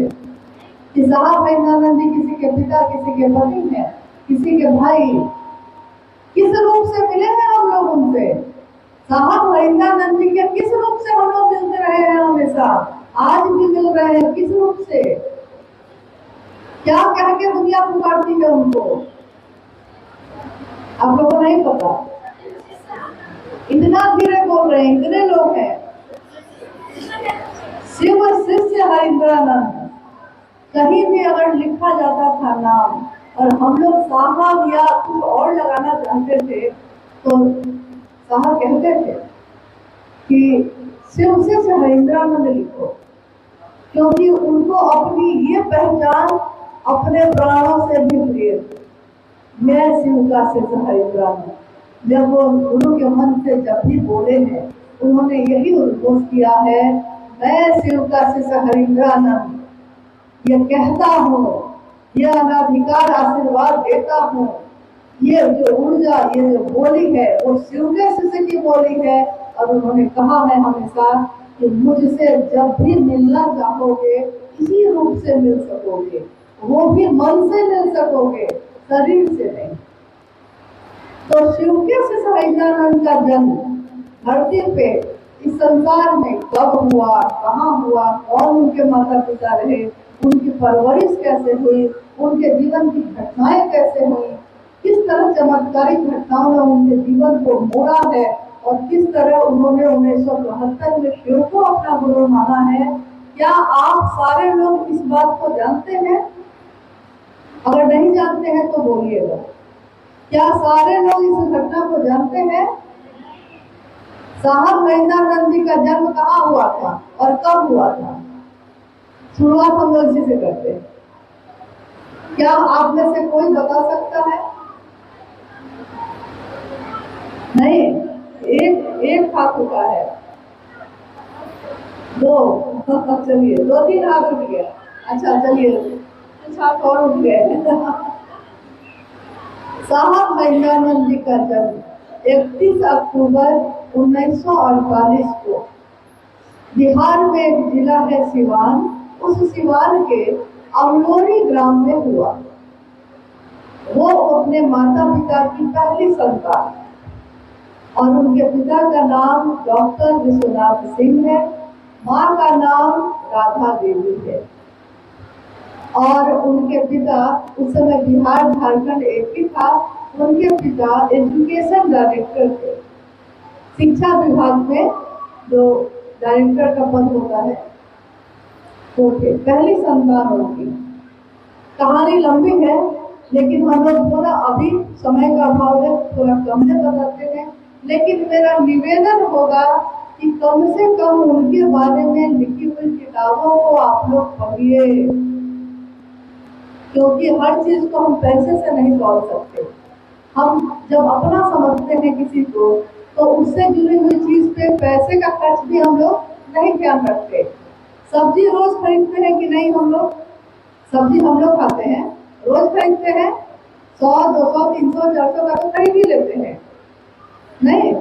कि साहब हरिनानंद जी किसी के पिता, किसी के पति हैं, किसी के भाई, किस रूप से मिले हैं हम लोग उनसे? साहब हरिनानंद जी के किस रूप से हम लोग मिलते रहे हैं? हमेशा आज भी मिल रहे हैं। किस रूप से? क्या कह के दुनिया पुकारती है उनको? आप लोगों को नहीं पता। इतना धीरे बोल रहे हैं, इतने लोग हैं। शिव शिष्य हरिन्द्रानंद कहीं भी अगर लिखा जाता था नाम, और हम लोग साहब या कुछ और लगाना चाहते थे तो साहब कहते थे कि शिव शिष्य हरिन्द्रानंद लिखो, क्योंकि उनको अपनी ये पहचान अपने प्राणों से भी प्रिय थी। मैं शिव का शिष्य हरिन्द्रानंद। जब वो गुरु के मन से जब भी बोले हैं, उन्होंने यही उद्घोष किया है, मैं शिव का शिष्य हरिन्द्रानंद ये कहता हूँ, ये अनाधिकार आशीर्वाद देता हूँ। ये जो ऊर्जा, ये जो बोली है, वो शिव के शिष्य की बोली है। और उन्होंने कहा है हमेशा कि मुझसे जब भी मिलना चाहोगे, इसी रूप से मिल सकोगे, वो भी मन से मिल सकोगे, शरीर से नहीं। तो शिव के शिष्य हरिनानंद का जन्म धरती पे इस संसार में कब हुआ, कहाँ हुआ, कौन उनके माता पिता रहे, उनकी परवरिश कैसे हुई, उनके जीवन की घटनाएं कैसे हुई, किस तरह चमत्कारिक घटनाओं ने उनके जीवन को मोड़ा है, और किस तरह उन्होंने 1972 में शिव को अपना गुरु माना है, क्या आप सारे लोग इस बात को जानते हैं? अगर नहीं जानते हैं तो बोलिएगा। क्या सारे लोग इस घटना को जानते हैं? साहब महेंद्रानंद जी का जन्म कहाँ हुआ था और कब हुआ था? शुरुआत हम लोग इसी से करते हैं। क्या आप में से कोई बता सकता है? नहीं, एक ठाकुर का है। दो, चलिए 2-3 हाथ उठ गया। अच्छा चलिए कुछ हाथ और उठ गए। साहब महेंद्रानंद जी का जन्म 31 अक्टूबर 1948 को बिहार में एक जिला है सिवान, उस सिवान के अमलोरी ग्राम में हुआ। वो अपने माता पिता की पहली संतान और उनके पिता का नाम डॉक्टर विश्वनाथ सिंह है, माँ का नाम राधा देवी है। और उनके पिता उस समय बिहार झारखंड एक ही था। उनके पिता एजुकेशन डायरेक्टर थे, शिक्षा विभाग में जो डायरेक्टर का पद होता है वो थे। पहली संतान उनकी। कहानी लंबी है लेकिन हम लोग थोड़ा अभी समय का अभाव है, थोड़ा कम में बताते हैं। लेकिन मेरा निवेदन होगा कि कम से कम उनके बारे में लिखी हुई किताबों को आप लोग पढ़िए, क्योंकि हर चीज को हम पैसे से नहीं तोड़ सकते। हम जब अपना समझते हैं किसी को तो उससे जुड़ी हुई चीज पे पैसे का खर्च भी हम लोग नहीं ध्यान रखते। सब्जी रोज खरीदते हैं कि नहीं? हम लोग सब्जी हम लोग खाते हैं, रोज खरीदते हैं। 100, 200, 300, 400 का तो खरीद ही लेते हैं, नहीं?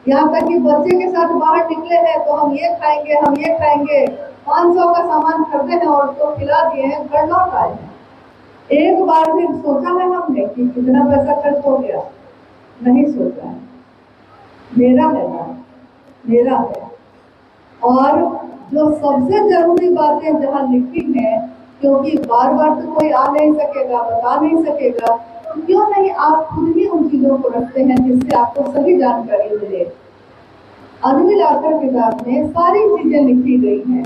यहाँ तक कि बच्चे के साथ बाहर निकले हैं तो हम ये खाएंगे, हम ये खाएंगे। 500 का सामान खरीदे हैं और उसको खिला दिए हैं, घर लौट आए हैं। एक बार भी सोचा है हमने कि कितना पैसा खर्च हो गया? नहीं सोचा है। मेरा है ना, मेरा है। और जो सबसे जरूरी बातें जहाँ लिखी हैं, क्योंकि बार बार तो कोई आ नहीं सकेगा, बता नहीं सकेगा, तो क्यों नहीं आप खुद ही उन चीजों को रखते हैं जिससे आपको सही जानकारी मिले। अनविल आकर किताब में सारी चीजें लिखी गई हैं।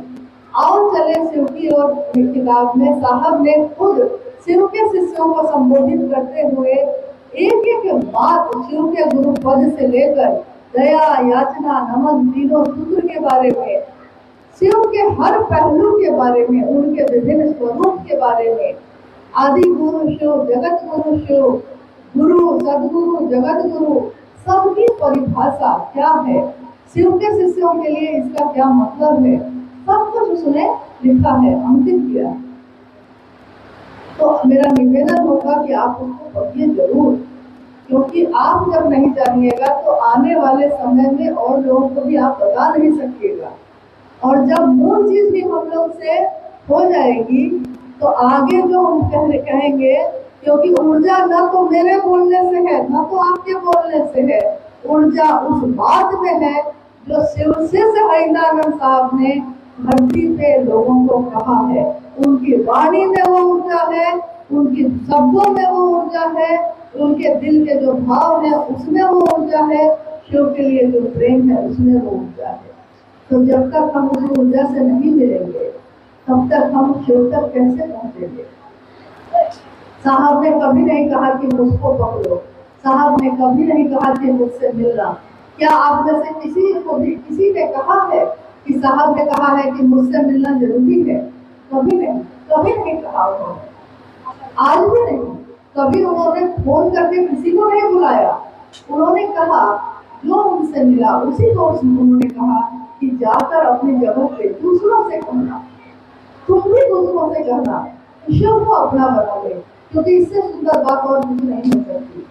आओ चले शिव की ओर किताब में साहब ने खुद शिव के शिष्यों को संबोधित करते हुए एक एक बात शिव के गुरु पद से लेकर दया, याचना, नमन, तीनों सूत्र के बारे में, शिव के हर पहलू के बारे में, उनके विभिन्न स्वरूप के बारे में, आदि गुरु शिव, जगत गुरु शिव, गुरु, सदगुरु, जगत गुरु, सबकी परिभाषा क्या है, शिव के शिष्यों के लिए इसका क्या मतलब है, सब कुछ उसने लिखा है, अंकित किया। तो मेरा निवेदन होगा कि आप उसको पढ़िए जरूर, क्योंकि आप जब नहीं जानिएगा तो आने वाले समय में और लोगों को भी आप बता नहीं सकिएगा। और जब मूल चीज भी हम लोग से हो जाएगी तो आगे जो हम कहेंगे, क्योंकि ऊर्जा न तो मेरे बोलने से है न तो आपके बोलने से है, ऊर्जा उस बात में है जो शिव से हरिनारायण साहब ने धरती पे लोगों को कहा है। उनकी वाणी में वो ऊर्जा है, उनके शब्दों में वो ऊर्जा है, उनके दिल के जो भाव है उसमें वो ऊर्जा है, शिव के लिए जो प्रेम है उसमें वो ऊर्जा है। तो जब तक हम उस ऊर्जा से नहीं मिलेंगे तब तक हम शिव तक कैसे पहुंचेंगे? साहब ने कभी नहीं कहा कि मुझको पकड़ो, साहब ने कभी नहीं कहा कि मुझसे मिलना। क्या आप में से किसी ने कहा है कि साहब ने कहा है कि मुझसे मिलना जरूरी है? कभी नहीं कहा उन्होंने, आज भी नहीं। कभी उन्होंने फोन करके किसी को नहीं बुलाया। उन्होंने कहा जो उनसे मिला उसी को उन्होंने कहा कि जाकर अपनी जगह पे दूसरों से कहना, तुम भी दूसरों से कहना, शिव को अपना बना ले, क्योंकि इससे सुंदर बात और कुछ नहीं हो सकती।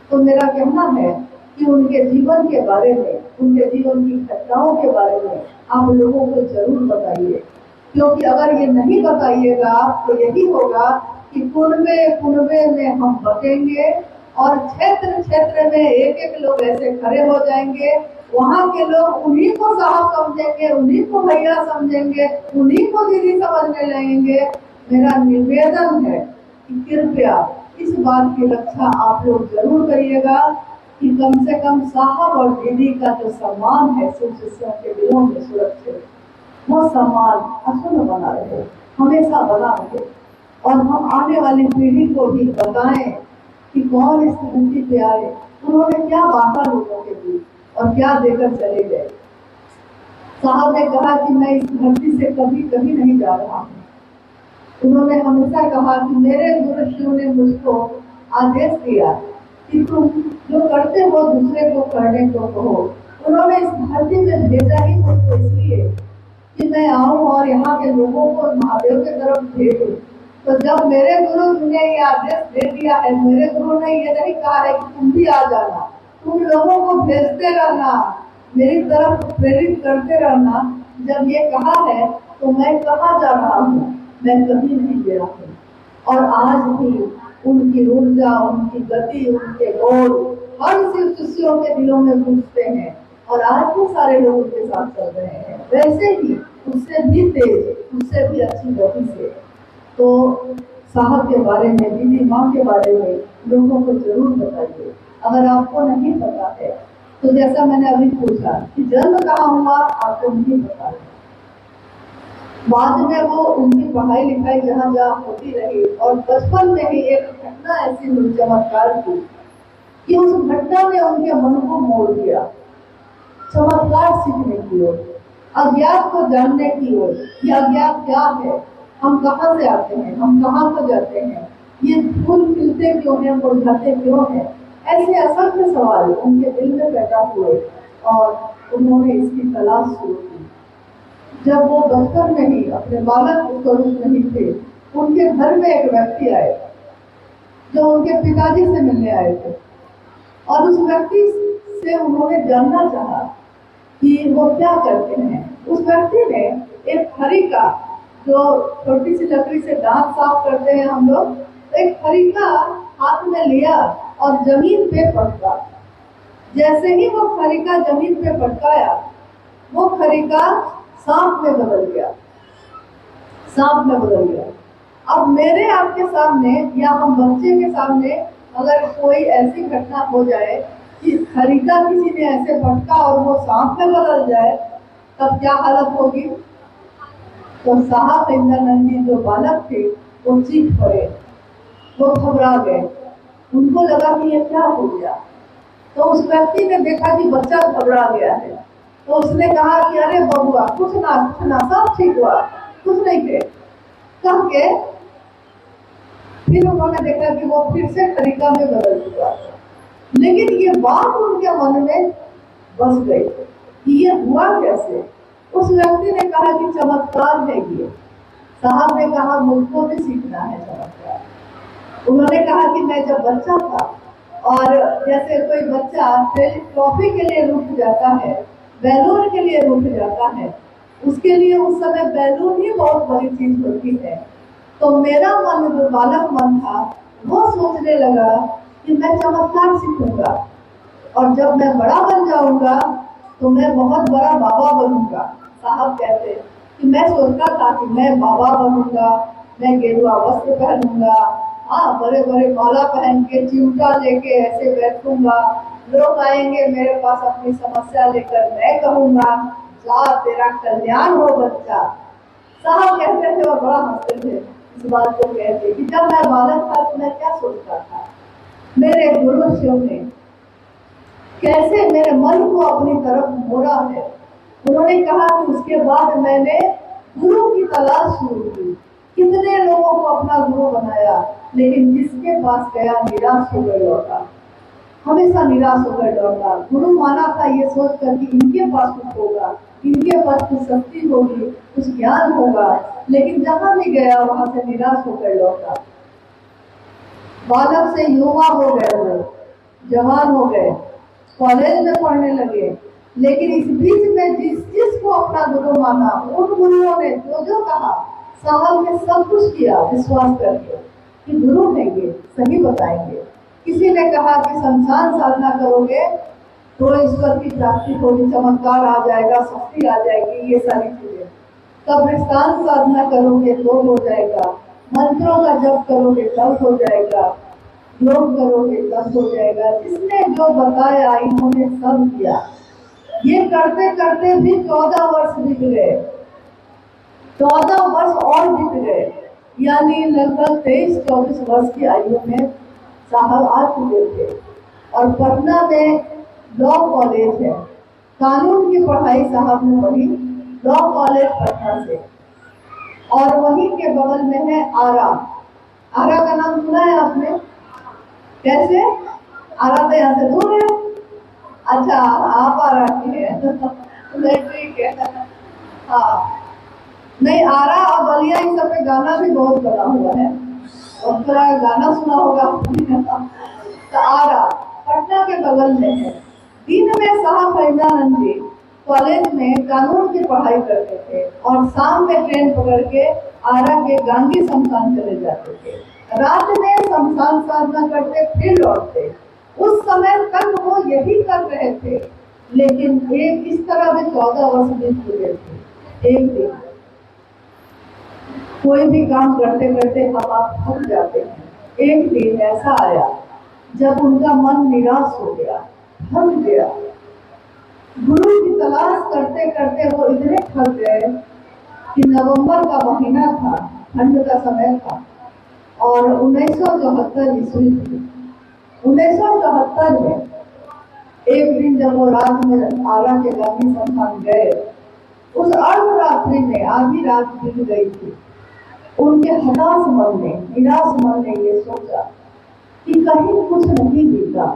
तो मेरा कहना है कि उनके जीवन के बारे में, उनके जीवन की घटनाओं के बारे में आप लोगों को जरूर बताइए, क्योंकि अगर ये नहीं बताइएगा तो यही होगा कि कुनबे में हम बटेंगे और क्षेत्र क्षेत्र में एक एक लोग ऐसे खड़े हो जाएंगे। वहाँ के लोग उन्हीं को साहब समझेंगे, उन्हीं को भैया समझेंगे, उन्हीं को दीदी समझने लगेंगे। मेरा निवेदन है कि कृपया इस बात की रक्षा आप लोग जरूर करिएगा कि कम से कम साहब और दीदी का जो सम्मान है शिव शिष्यों के दिलों में सुरक्षित। वो सम्मान असल बना रहे, हमेशा बना रहे, और हम आने वाली पीढ़ी को भी बताएं कि कौन इस धरती पे आए, उन्होंने क्या बांटा लोगों के बीच और क्या देकर चले गए। साहब ने कहा कि मैं इस धरती से कभी कभी नहीं जा रहा हूँ। उन्होंने हमेशा कहा कि मेरे गुरु शिव ने मुझको आदेश दिया कि तुम जो करते हो दूसरे को करने को कहो। उन्होंने इस धरती में भेजा ही मुझको इसलिए कि मैं आऊं और यहाँ के लोगों को महादेव की तरफ भेजूं। तो जब मेरे गुरु ने ये आदेश दे दिया है, मेरे गुरु ने ये नहीं कहा है कि तुम भी आ जाना, तुम लोगों को भेजते रहना, मेरी तरफ प्रेरित करते रहना। जब ये कहा है तो मैं कहाँ जा रहा हूँ, मैं कहीं नहीं गया हूँ। और आज भी उनकी ऊर्जा, उनकी गति, उनके बोल हर शिव शिष्यों के दिलों में गूंजते हैं, और आज भी सारे लोग उनके साथ चल रहे हैं, वैसे ही उससे भी तेज, उससे भी अच्छी गति से। तो साहब के बारे में, दीदी माँ के बारे में लोगों को जरूर बताइए। अगर आपको नहीं पता है तो जैसा मैंने अभी पूछा कि जन्म कहाँ हुआ, आपको नहीं पता है। बाद में वो उनकी पढ़ाई लिखाई जहाँ जहाँ होती रही, और बचपन में ही एक घटना ऐसी हुई चमत्कार की कि उस घटना ने उनके मन को मोड़ दिया, चमत्कार सीखने की ओर, अज्ञात को जानने की ओर। ये अज्ञात क्या है, हम कहाँ से आते हैं, हम कहाँ को जाते हैं, ये फूल खिलते क्यों हैं, मुरझाते क्यों हैं, ऐसे असंख्य सवाल उनके दिल में पैदा हुए, और उन्होंने इसकी तलाश शुरू की। जब वो बचपन में ही अपने बालक स्वरूप में ही थे, उनके घर में एक व्यक्ति आए जो उनके पिताजी से मिलने आए थे, और उस व्यक्ति से उन्होंने जानना चाहा कि वो क्या करते हैं। उस व्यक्ति ने एक खरीका, जो छोटी सी लकड़ी से दांत साफ करते हैं हम लोग, एक खरीका हाथ में लिया और जमीन पे पटका। जैसे ही वो खरीका जमीन पे पटकाया, वो खरीका सांप में बदल गया, सांप में बदल गया। अब मेरे आपके सामने या हम बच्चे के सामने अगर कोई ऐसी घटना हो जाए कि खरीका किसी ने ऐसे पटका और वो सांप में बदल जाए, तब क्या हालत होगी। तो साहब इंद्रानंद जो बालक थे वो चीख पड़े, वो घबरा गए, उनको लगा कि ये क्या हो गया। तो उस व्यक्ति ने देखा कि बच्चा घबरा गया है, तो उसने कहा कि अरे बबुआ कुछ ना सब ठीक हुआ, कुछ नहीं थे, कह के फिर उन्होंने देखा कि वो फिर से खरीका में बदल चुका। लेकिन ये बात उनके मन में बस गई कि ये हुआ कैसे। उस व्यक्ति ने कहा कि चमत्कार है ये। साहब ने कहा मुझको भी सीखना है चमत्कार। उन्होंने कहा कि मैं जब बच्चा था, और जैसे कोई बच्चा टॉफी के लिए रुक जाता है, बैलून के लिए रुक जाता है, उसके लिए उस समय बैलून ही बहुत बड़ी चीज होती है। तो मेरा मन, जो बालक मन था, वो सोचने लगा कि मैं चमत्कार सीखूंगा, और जब मैं बड़ा बन जाऊंगा तो मैं बहुत बड़ा बाबा बनूंगा। साहब कहते कि मैं सोचता था कि मैं बाबा बनूंगा, मैं गेरुआ वस्त्र पहनूंगा, हाँ बड़े बड़े माला पहन के चिमटा लेके ऐसे बैठूंगा, लोग आएंगे मेरे पास अपनी समस्या लेकर, मैं कहूंगा जा तेरा कल्याण हो बच्चा। साहब कहते थे और बड़ा हंसते थे इस बात को कहते कि जब मैं बालक था तो मैं क्या सोचता था। मेरे गुरु शिव ने कैसे मेरे मन को अपनी तरफ मोड़ा है। उन्होंने कहा कि उसके बाद मैंने गुरु की तलाश शुरू की, कितने लोगों को अपना गुरु बनाया, लेकिन जिसके पास गया निराश होकर लौटा, हमेशा निराश होकर लौटा। गुरु माना था ये सोचकर कि इनके पास कुछ होगा, इनके पास कुछ शक्ति होगी, कुछ ज्ञान होगा, लेकिन जहां भी गया वहां से निराश होकर लौटा। बालक से युवा हो गए, वो जवान हो गए, कॉलेज में पढ़ने लगे, लेकिन इस बीच में जिसको अपना गुरु माना, उन गुरुओं ने जो कहा, साहब ने सब कुछ किया विश्वास करके कि गुरु हैं ये सही बताएंगे। किसी ने कहा कि संसान साधना करोगे तो ईश्वर की प्राप्ति होगी, चमत्कार आ जाएगा, शक्ति आ जाएगी, ये सारी चीजें। कब्रिस्तान साधना करोगे तो हो जाएगा, मंत्रों का जप करोगे तब हो जाएगा, योग करोगे तब हो जाएगा। जिसने जो बताया इन्होंने सब किया। ये करते करते भी 14 वर्ष बीत गए। 14 वर्ष और बीत गए, यानी लगभग 23-24 वर्ष की आयु में साहब आ चुके थे। और पटना में लॉ कॉलेज है, कानून की पढ़ाई साहब ने पढ़ी लॉ कॉलेज पटना से। और वहीं के बगल में है आरा। आरा का नाम सुना है आपने? कैसे? आरा तो यहाँ से दूर है। अच्छा, आप आरा की है ठीक है। हाँ, नहीं, आरा और बलिया इन सब पे गाना भी बहुत बना हुआ है, और थोड़ा गाना सुना होगा तो आरा पटना के बगल में है। दिन में साहब फैजानंद जी कॉलेज में कानून की पढ़ाई करते थे और शाम में ट्रेन पकड़ के आरा के गांधी शमशान चले जाते थे। रात में शमशान साधना करते फिर लौटते। उस समय तक वो यही कर रहे थे, लेकिन एक इस तरह में 14 वर्ष बीत चुके थे। एक दिन कोई भी काम करते करते हम आप थक जाते हैं। एक दिन ऐसा आया जब उनका मन निराश हो गया, थक गया। गुरु की तलाश करते करते वो इतने थक गए कि नवंबर का महीना था, ठंड का समय था, और 1974 ईस्वी थी। 1974 में एक दिन जब वो रात में आरा के गांधी शमशान गए, उस अर्धरात्रि में आधी रात बीत गई थी। उनके हताश मन ने, निराश मन ने ये सोचा कि कहीं कुछ नहीं बीता।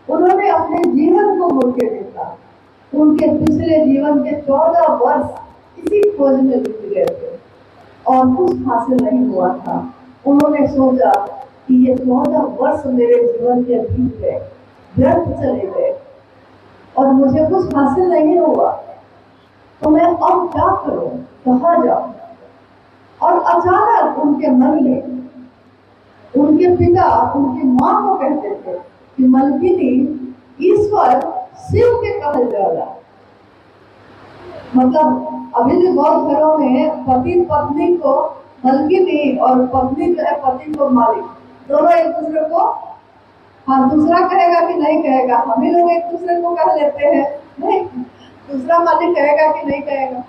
उन्होंने अपने जीवन को मुड़ के देखा। उनके पिछले जीवन के 14 वर्ष इसी खोज में बीत गए थे और कुछ हासिल नहीं हुआ था। उन्होंने सोचा कि ये 14 वर्ष मेरे जीवन के बीत गए, व्यर्थ चले गए और मुझे कुछ हासिल नहीं हुआ, तो मैं अब क्या करूं, कहाँ जाऊं? और अचानक उनके मन में उनके पिता उनकी माँ को कहते थे कि मलकिनी, ईश्वर शिव के कहल जाला। मतलब अभी भी बहुत घरों में पति पत्नी को मलकिनी और पत्नी जो है पति को मालिक, दोनों एक दूसरे को, हाँ, दूसरा कहेगा कि नहीं कहेगा, हम ही लोग एक दूसरे को कह लेते हैं, नहीं दूसरा मालिक कहेगा कि नहीं कहेगा,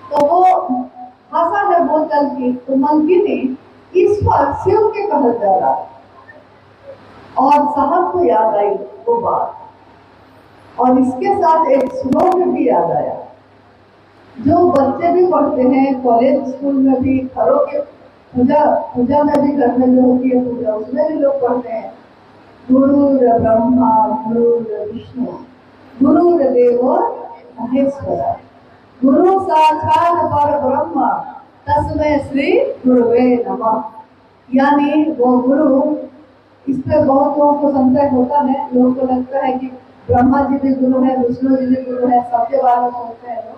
तो वो भाषा है बोलचाल की। तो मलकिनी ईश्वर शिव के कहल जाला। और साहब को याद आई वो बात, और इसके साथ एक श्लोक भी याद आया जो बच्चे भी पढ़ते हैं, कॉलेज स्कूल में भी, घरों के पूजा में भी, घर में जो होती है पूजा उसमें भी लोग पढ़ते हैं। गुरुर् ब्रह्मा गुरुर् विष्णु गुरुर्देवो महेश्वरा गुरु साक्षात् परब्रह्म तस्मै श्री गुरुवे नमः। यानी वो गुरु, इस पे बहुत लोगों को संशय होता है। लोगों को लगता है कि ब्रह्मा जी भी गुरु है, विष्णु जी भी गुरु है, सबके बारे में सोचते हैं लोग,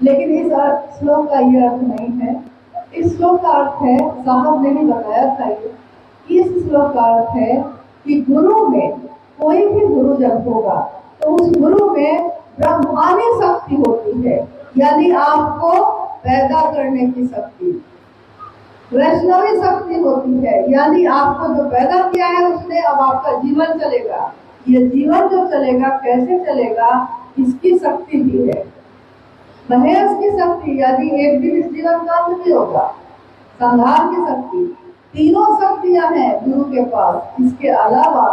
लेकिन इस श्लोक का ये अर्थ नहीं है। इस श्लोक का अर्थ है, साहब ने ही बताया था ये, इस श्लोक का अर्थ है कि गुरु में, कोई भी गुरु जब होगा तो उस गुरु में ब्रह्मानी शक्ति होती है, यानी आपको पैदा करने की शक्ति, वैष्णवी शक्ति होती है, यानी आपको जो पैदा किया है उसने अब आपका जीवन चलेगा। ये जीवन जो चलेगा कैसे चलेगा, इसकी शक्ति भी है, महेश की शक्ति, यानी एक दिन इस जीवन का अंत भी होगा, संहार की शक्ति, तीनों शक्तियां हैं गुरु के पास। इसके अलावा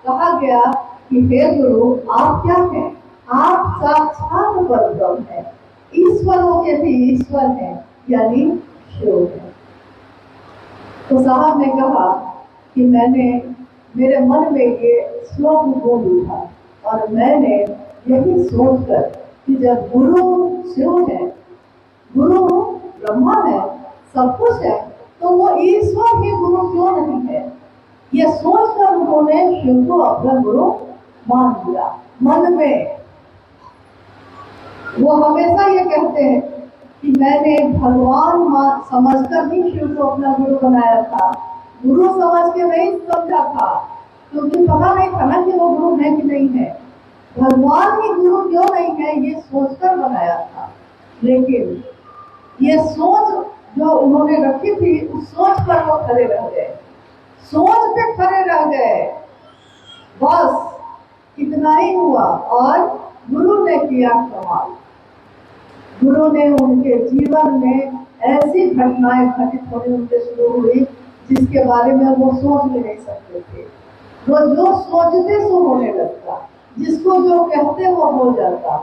कहा गया कि हे गुरु, आप क्या हैं? आप साक्षात परब्रह्म हैं, ईश्वरों के भी ईश्वर हैं, यानी शिव है। तो साहब ने कहा कि मैंने, मेरे मन में ये श्लोक बोल उठा और मैंने यही सोचकर कि जब गुरु शिव है, गुरु ब्रह्मा है, सब कुछ है, तो वो ईश्वर ही गुरु क्यों नहीं है? ये सोचकर उन्होंने शिव को अपना गुरु मान लिया मन में। वो हमेशा ये कहते हैं कि मैंने भगवान समझकर ही शिव को अपना गुरु बनाया था, गुरु समझ के नहीं समझा था, क्योंकि पता नहीं था ना कि वो गुरु है कि नहीं है। भगवान ही गुरु क्यों नहीं है ये सोचकर बनाया था, लेकिन ये सोच जो उन्होंने रखी थी, उस सोच पर वो खड़े रह गए, सोच पे खड़े रह गए, बस इतना ही हुआ। और गुरु ने किया कमाल, गुरु ने उनके जीवन में ऐसी घटनाएं घटित होने उनसे शुरू हुई जिसके बारे में वो सोच भी नहीं सकते थे। वो जो सोचते सो होने लगता, जिसको जो कहते वो हो जाता।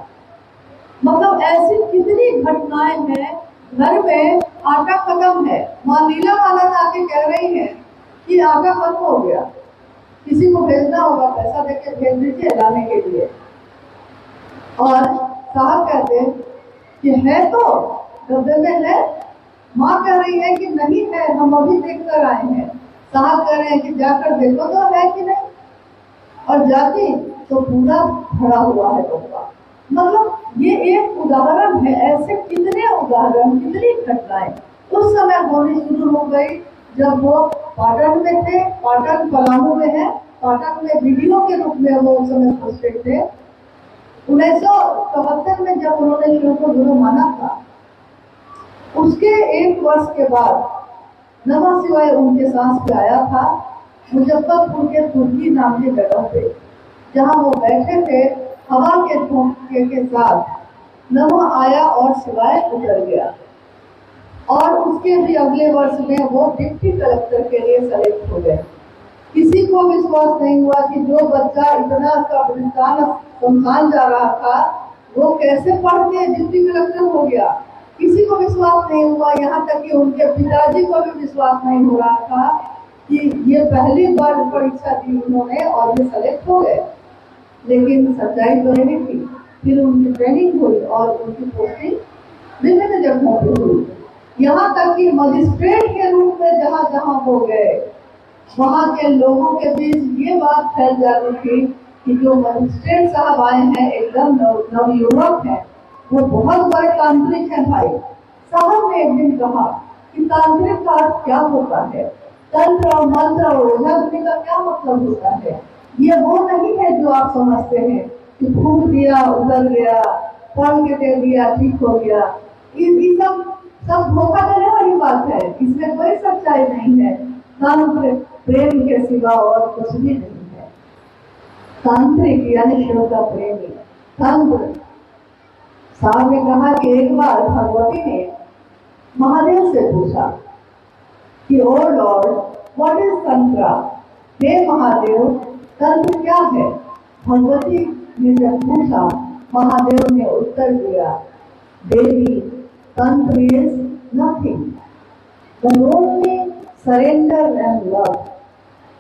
मतलब ऐसी कितनी घटनाएं हैं। घर में आटा खत्म है, माँ नीला वाला आके कह रही है कि आटा खत्म हो गया, किसी को भेजना होगा, पैसा देके भेज दीजिए लाने के लिए। और साहब कहते कि है तो डब्बे में है। माँ कह रही है कि नहीं है, हम अभी देख कर आए हैं। साहब कह रहे हैं कि जाकर देखो तो है कि नहीं, और जाके तो पूरा भरा हुआ है डब्बा। मतलब ये एक उदाहरण है, ऐसे कितने उदाहरण, कितनी घटनाएं उस समय होनी शुरू हो गई जब वो पाटन में थे। पाटन पलामू में है। पाटन में वीडियो के रूप में वो उस समय पोस्टेड थे। 1974 में जब उन्होंने शिव को गुरु माना था, उसके 1 वर्ष के बाद नमः शिवाय उनके सांस पे आया था मुजफ्फरपुर के तुर्की नाम की जगह पे, जहाँ वो बैठे थे। हवा के झोंके के साथ नमः आया और शिवाय उतर गया। और उसके भी अगले वर्ष में वो डिप्टी कलेक्टर के लिए सेलेक्ट हो गए। किसी को विश्वास नहीं हुआ कि जो बच्चा इतना कब्रिस्तान शमशान जा रहा था वो कैसे पढ़ के डिप्टी कलेक्टर हो गया। किसी को विश्वास नहीं हुआ, यहाँ तक कि उनके पिताजी को भी विश्वास नहीं हो रहा था कि ये पहली बार परीक्षा दी उन्होंने और ये सेलेक्ट हो गए। लेकिन सच्चाई तो नहीं थी। फिर उनकी ट्रेनिंग हुई और उनकी पोस्टिंग विभिन्न जगहों पर हुई। यहाँ तक कि मजिस्ट्रेट के रूप में जहाँ जहाँ हो गए, वहाँ के लोगों के बीच ये बात फैल जाती थी कि जो मजिस्ट्रेट साहब आए हैं एकदम नवयुवक हैं, वो बहुत बड़े तांत्रिक हैं भाई। साहब ने एक दिन कहा कि तांत्रिक का अर्थ क्या होता है, तंत्र और मंत्र और ओझा का क्या मतलब होता है। ये वो नहीं है जो आप समझते हैं कि फूक दिया उतर गया, पढ़ के दे दिया ठीक हो गया। ये सब धोखा देने वाली बात है, इसमें कोई सच्चाई नहीं है। तंत्र प्रेम के सिवा और कुछ भी नहीं है। तांत्रिक यानी शिव का प्रेमी तंत्र। साहब ने कहा कि एक बार भगवती ने महादेव से पूछा कि ओ लॉर्ड व्हाट इज तंत्र, हे महादेव तंत्र क्या है। भगवती ने जब पूछा, महादेव ने उत्तर दिया, देवी तंत्र is nothing but only surrender and love।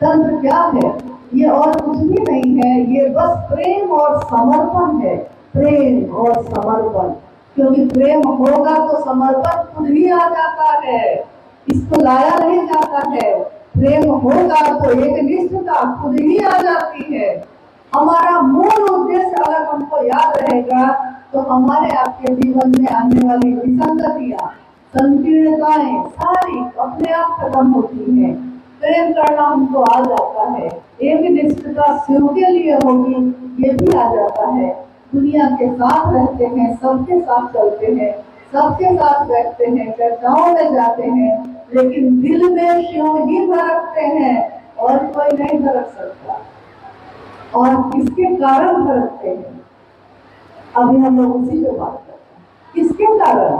तंत्र क्या है, ये और कुछ भी नहीं है, ये बस प्रेम और समर्पण है। प्रेम और समर्पण, क्योंकि प्रेम होगा तो समर्पण खुद ही आ जाता है, इसको लाया नहीं जाता है। प्रेम होगा तो एक निष्ठता खुद ही आ जाती है। हमारा मूल उद्देश्य अगर हमको याद रहेगा तो हमारे आपके जीवन में आने वाली विसंगतियां, संकीर्णताएं सारी अपने आप खत्म होती हैं। प्रेम करना हमको आ जाता है, एक निष्ठता शिव के लिए होगी ये भी आ जाता है। दुनिया के साथ रहते हैं, सबके साथ चलते हैं, सबके साथ बैठते हैं, चर्चाओं में जाते हैं, लेकिन दिल में शिव ही धड़कते हैं और कोई नहीं धड़क सकता। और किसके कारण धड़कते हैं, अभी हम लोग उसी पे बात करते हैं। किसके कारण?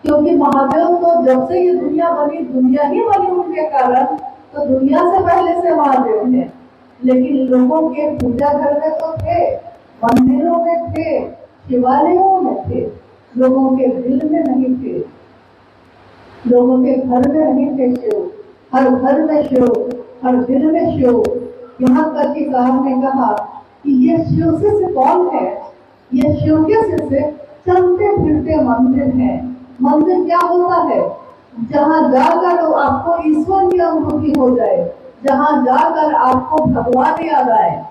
क्योंकि महादेव तो जब से ये दुनिया बनी, दुनिया ही बनी उनके कारण, तो दुनिया से पहले से महादेव है। लेकिन लोगों के पूजा घर में तो थे, मंदिरों में थे, शिवालयों में थे, लोगों के दिल में नहीं थे, लोगों के घर में नहीं थे शिव। हर घर में शिव, हर दिल में शिव। यहाँ तक कि साहब ने कहा कि ये शिव से कौन है, ये शिव के से चलते फिरते मंदिर है। मंदिर क्या होता है, जहाँ जाकर आपको ईश्वर की अनुभूति हो जाए, जहाँ जाकर आपको भगवान याद आए।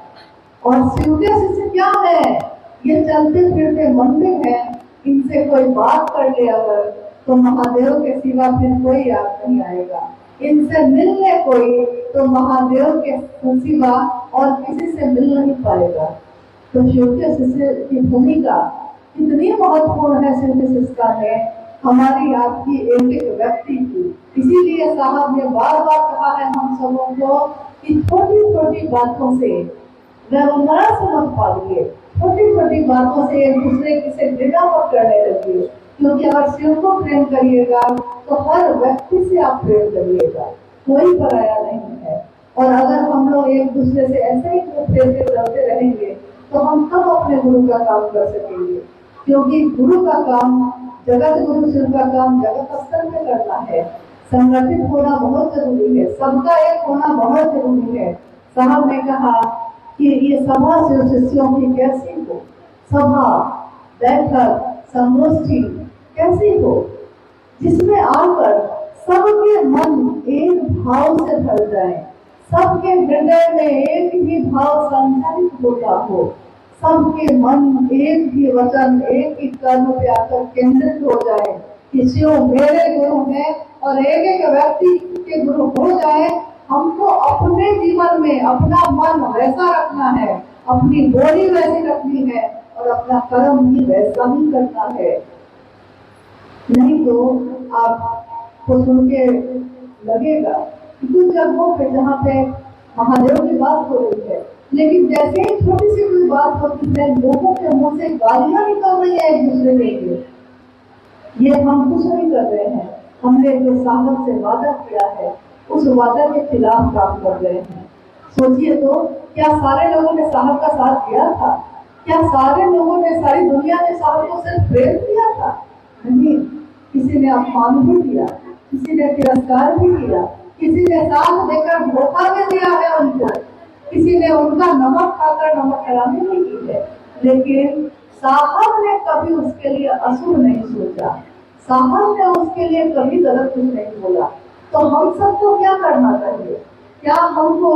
और शिव के शिष्य क्या है, ये चलते फिरते मंदिर है। इनसे कोई बात कर ले अगर तो महादेव के सिवा फिर कोई याद नहीं आएगा। इनसे मिलने कोई तो महादेव के सिवा और किसी से मिल नहीं पाएगा। तो शिव के शिष्य की भूमिका कितनी महत्वपूर्ण है शिव के शिष्य में हमारी आपकी एक एक व्यक्ति की। इसीलिए साहब ने बार बार कहा है हम सबों को कि छोटी छोटी बातों से व्यवहार से मत पालिए, छोटी छोटी बातों से एक दूसरे की से घृणा मत करने लगिए। क्योंकि अगर शिव को प्रेम करिएगा तो हर व्यक्ति से आप प्रेम करिएगा, कोई पराया नहीं है। और अगर हम लोग एक दूसरे से ऐसे ही प्रेम से चलते रहेंगे तो हम कब अपने गुरु का काम कर सकेंगे, क्योंकि गुरु का काम, जगत गुरु शिव का काम जगत स्तर में करना है। संगठित होना बहुत जरूरी है, सबका एक होना बहुत जरूरी है। साहब ने कहा कि ये सभा शिव शिष्यों की कैसी हो, सभा बैठक संगोष्ठी कैसी हो जिसमें आकर सबके मन एक भाव से भर जाए, सबके हृदय में एक ही भाव संचालित होता हो, सबके मन एक ही वचन एक ही कर्म पे आकर केंद्रित हो जाए कि शिव मेरे गुरु हैं और एक एक व्यक्ति के गुरु हो जाए। हमको अपने जीवन में अपना मन वैसा रखना है, अपनी बोली वैसी रखनी है और अपना कर्म भी वैसा ही करना है। नहीं तो आपको सुन के लगेगा कि कुछ जगहों पे जहाँ पे महादेव की बात हो रही है, लेकिन जैसे ही छोटी सी कोई बात होती है लोगों के मुंह से गालियां निकल रही है एक दूसरे के लिए। ये हम कुछ नहीं कर रहे हैं, हमने जो साहब से वादा किया है उस वादा के खिलाफ काम कर रहे हैं। सोचिए तो, क्या सारे लोगों ने साहब का साथ दिया था? क्या सारे लोगों ने, सारी दुनिया ने साहब को सिर्फ प्रेम किया था? नहीं, किसी ने अपमान भी किया, किसी ने तिरस्कार भी किया, किसी ने साथ देकर धोखा भी दिया है उनको, किसी ने उनका नमक खाकर नमक हरामी भी की है। लेकिन साहब ने कभी उसके लिए अशुभ नहीं सोचा, साहब ने उसके लिए कभी गलत कुछ नहीं बोला। तो हम सबको क्या करना चाहिए? क्या हमको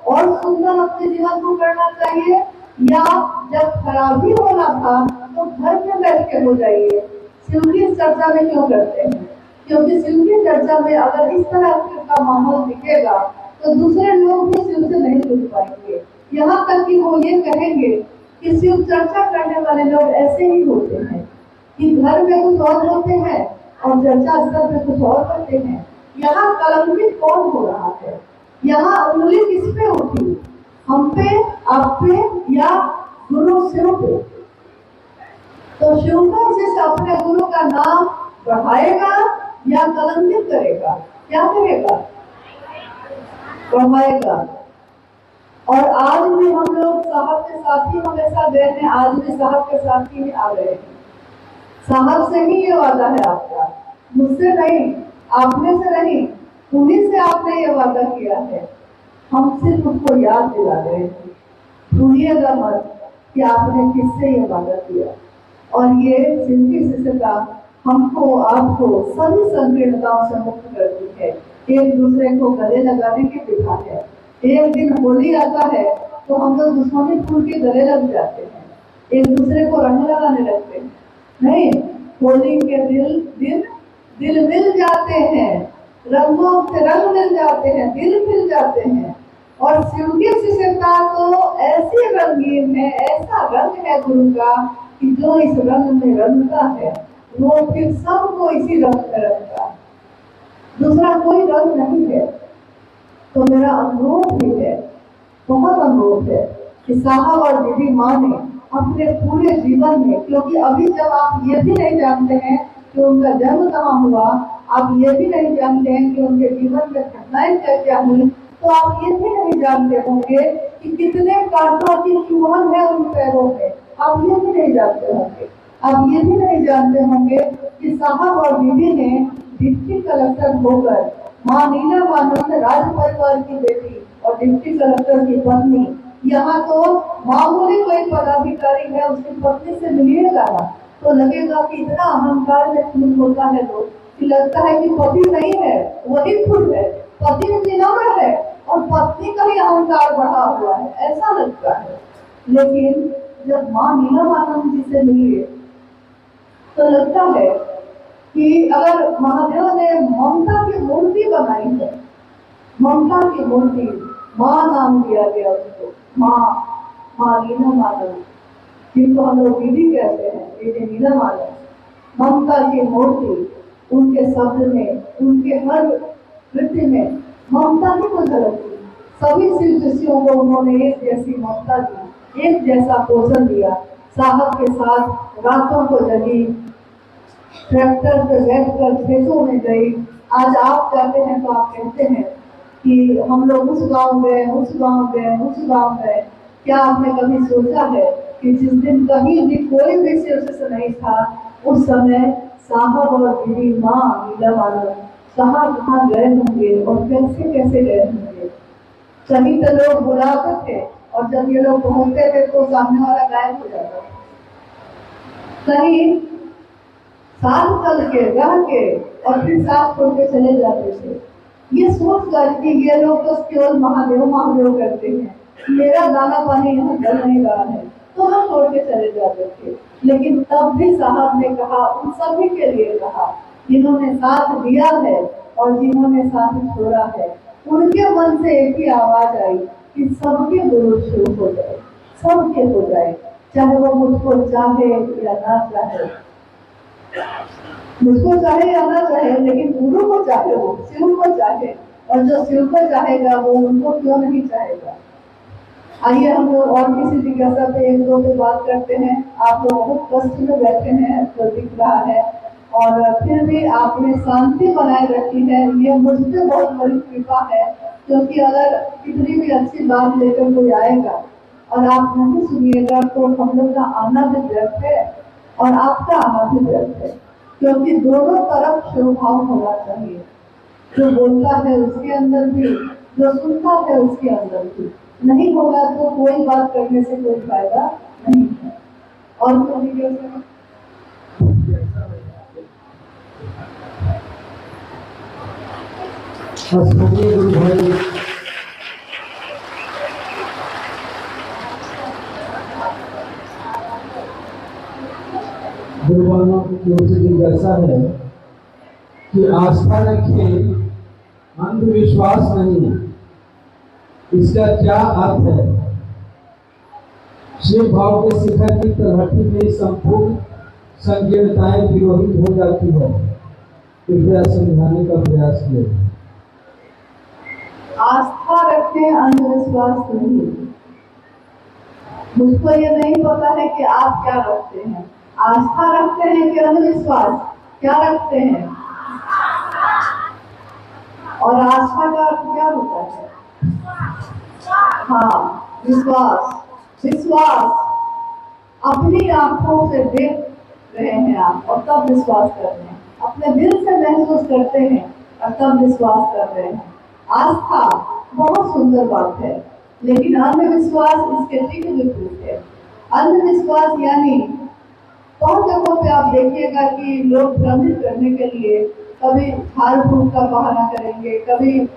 और सुंदर अपने जीवन को करना चाहिए, या जब खराबी होना था तो घर में बैठ के हो जाइए? शिव की चर्चा में क्यों करते हैं? क्योंकि शिव की चर्चा में अगर इस तरह का माहौल दिखेगा तो दूसरे लोग भी शिव से नहीं जुड़ पाएंगे। यहाँ तक कि वो ये कहेंगे कि शिव चर्चा करने वाले लोग ऐसे ही होते हैं कि घर में कुछ और होते हैं और चर्चा स्तर पे कुछ और करते हैं। यहाँ कलंकित कौन हो रहा है? यहाँ उंगली किस पे उठी, हम पे, आप पे या गुरु शिव पे? तो शिव का शिष्य अपने गुरु का नाम बढ़ाएगा या कलंकित करेगा? क्या करेगा? बढ़ाएगा। और आज भी हम लोग साहब के साथ ही हमेशा गए हैं, आज भी साहब के साथ ही आ रहे हैं। साहब से ही ये वादा है आपका, मुझसे नहीं, आपने से नहीं, उन्हीं से आपने ये वादा किया है। हम सिर्फ उसको याद दिला रहे हैं। भूलिएगा मत कि आपने किससे ये वादा किया। और ये सिंधी शिष्यता हमको, आपको सभी संकीर्णताओं से मुक्त करती है, एक दूसरे को गले लगाने की विधा है। एक दिन होली आता है तो हम लोग दुश्मनी फूल के गले लग जाते हैं, एक दूसरे को रंग लगाने लगते हैं। नहीं, होली के दिल मिल जाते हैं, रंगों से रंग मिल जाते हैं, दिल मिल जाते हैं। और शिव की शिष्यता तो ऐसी रंगीन है, ऐसा रंग है गुरु का कि जो इस रंग में रंगता है वो फिर सबको इसी रंग में रंगता है, दूसरा कोई रंग नहीं है। तो मेरा अनुरोध भी है, बहुत अनुरोध है कि साहब और दीदी माँ ने अपने पूरे जीवन में, क्योंकि अभी जब आप ये भी नहीं जानते हैं कि उनका जन्म कहाँ हुआ, आप ये भी नहीं जानते हैं कि उनके जीवन में घटनाएं क्या क्या हुई, तो आप ये भी नहीं जानते होंगे कि कितने कांटों की चुभन है उन पैरों में, आप ये भी नहीं जानते होंगे। आप ये भी नहीं जानते होंगे कि साहब और दीदी ने डिप्टी कलेक्टर होकर, माँ नीलमानंद राज परिवार की बेटी और डिप्टी कलेक्टर की पत्नी, यहाँ तो मामूली कोई पदाधिकारी है उसकी पत्नी से मिलिएगा ना तो लगेगा कि इतना अहंकार में खून होता है लोग कि लगता है कि पति नहीं है, वही खुद है, पति विनम्र है और पत्नी का ही अहंकार बढ़ा हुआ है, ऐसा लगता है। लेकिन जब माँ नीलमानंद जी से मिलिए तो लगता है कि अगर महादेव ने ममता की मूर्ति बनाई है, ममता की मूर्ति, माँ नाम दिया गया उसको, माँ नीलमानंद, जिनको हम लोग दीदी कहते हैं, दीदी नीलमानंद, ममता की मूर्ति, उनके शब्द में, उनके हर कृत्य में ममता ही को झलकती। सभी शिव शिष्यों को उन्होंने एक जैसी ममता दी, एक जैसा पोषण दिया। साहब के साथ रातों को जगी, ट्रैक्टर पे बैठकर खेतों में गई। आज आप जाते हैं तो आप कहते हैं कि हम लोग उस गांव गए, उस गांव गए, उस गांव गए। क्या आपने कभी सोचा है कि जिस दिन कहीं भी कोई भी शीर्ष नहीं था, उस समय साहब और बीवी माँ नीलम कहाँ कहाँ गए होंगे और कैसे कैसे गए होंगे। कहीं तो लोग बुलाते थे और जब ये लोग पहुंचते थे तो सामने वाला गायब हो जाता था। कहीं साथ चल के रह के और फिर साथ छोड़ के चले जाते थे। ये सोच कर कि ये लोग तो केवल महादेव महादेव करते हैं, मेरा दाना पानी यहाँ डल नहीं रहा है, तो हम छोड़ के चले जाते थे। लेकिन तब भी साहब ने कहा, उन सभी के लिए कहा जिन्होंने साथ दिया है और जिन्होंने साथ छोड़ा है, उनके मन से एक ही आवाज आई कि सबके गुरु शुरू हो जाए, सबके हो जाए, चाहे वो मुझको चाहे या ना चाहे, मुझको चाहे या ना चाहे, लेकिन गुरु को चाहे, वो शिव को चाहे, और जो शिव को चाहेगा वो उनको क्यों नहीं चाहेगा। आइए हम लोग और किसी जिज्ञासा पे एक दो पे बात करते हैं। आप लोग बहुत कष्ट में बैठे हैं तो दिख रहा है, और फिर भी आपने शांति बनाए रखी है, ये मुझ पे बहुत बड़ी कृपा है। क्योंकि अगर कितनी भी अच्छी बात लेकर कोई आएगा और आप नहीं सुनिएगा तो हम लोग का आना भी व्यर्थ है और आपका आना भी व्यर्थ है। क्योंकि दोनों तरफ शुभभाव होना चाहिए, जो बोलता है उसके अंदर भी, जो सुनता है उसके अंदर भी। नहीं होगा तो कोई बात करने से कोई फायदा नहीं है। और कोई वीडियो से गुरु भाई गुरुवानों की ओर से जिज्ञासा है कि आस्था रखें, अंधविश्वास नहीं। इसका क्या अर्थ है? शिव भाव के शिखर की तलहटी में संपूर्ण संकीर्णताएं विरोहित हो जाती है। कृपया समझाने का प्रयास करें। आस्था रखें, अंधविश्वास नहीं। मुझको ये नहीं पता है कि आप क्या रखते हैं, आस्था रखते हैं कि अंधविश्वास, क्या रखते हैं? और आस्था का अर्थ क्या होता है? हाँ, विश्वास। विश्वास अपनी आंखों से देख रहे हैं आप और तब विश्वास कर रहे हैं, अपने दिल से महसूस करते हैं और तब विश्वास कर रहे हैं। आस्था बहुत सुंदर बात है, लेकिन अंधविश्वास इसके ठीक विपरीत है। अंधविश्वास यानी बहुत जगहों पे आप देखिएगा कि लोग भ्रमित करने के लिए कभी झाड़ फूक का बहाना करेंगे, कभी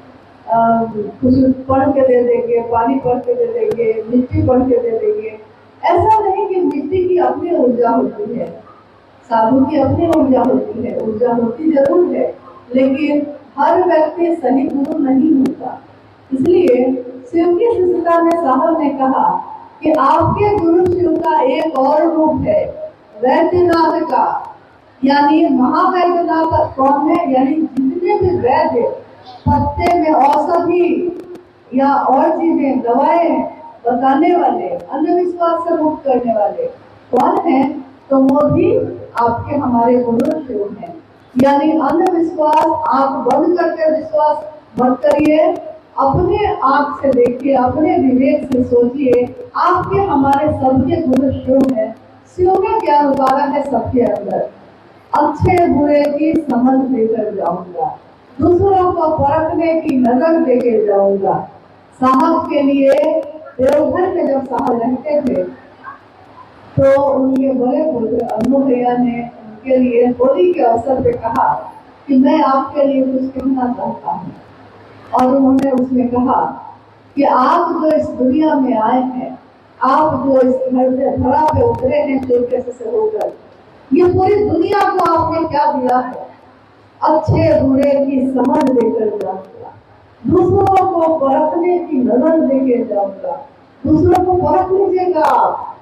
कुछ पढ़ के दे देंगे, पानी पढ़ के दे देंगे, मिट्टी पढ़ के दे देंगे। ऐसा नहीं कि मिट्टी की अपनी ऊर्जा होती है, साधु की अपनी ऊर्जा होती है, ऊर्जा होती जरूर है, लेकिन हर व्यक्ति सही गुरु नहीं होता। इसलिए शिव की शिष्यता में साहब ने कहा कि आपके गुरु शिव का एक और रूप है, वैद्यनाथ का, यानी महावैद्यनाथ कौन है? यानी जितने भी वैद्य पत्ते में औषधि या और चीजें, दवाएं बताने वाले, अंधविश्वास से मुक्त करने वाले कौन है? तो वो भी आपके हमारे गुरु शिव हैं। यानी अंधविश्वास आप बंद करके विश्वास मत करिए, अपने आप से देखिए, अपने विवेक से सोचिए, आपके हमारे सबके गुरु शिव हैं। शिव में क्या उतारा है सबके अंदर? अच्छे बुरे की समझ देकर जाऊंगा, दूसरों को परखने की नजर देके जाऊंगा। साहब के लिए देवघर में जब साहब रहते थे तो उनके बड़े पुत्र अनु भैया ने उनके लिए होली के अवसर पे कहा कि मैं आपके लिए कुछ कहना चाहता हूँ। और उन्होंने उसमें कहा कि आप जो इस दुनिया में आए हैं, आप जो इस धरा पे उतरे हैं शिव से होकर, ये पूरी दुनिया को आपने क्या दिया है? अच्छे बुरे की समझ देकर जाऊंगा, दूसरों को परखने की नजर देके जाऊंगा। दूसरों को परख लीजिएगा,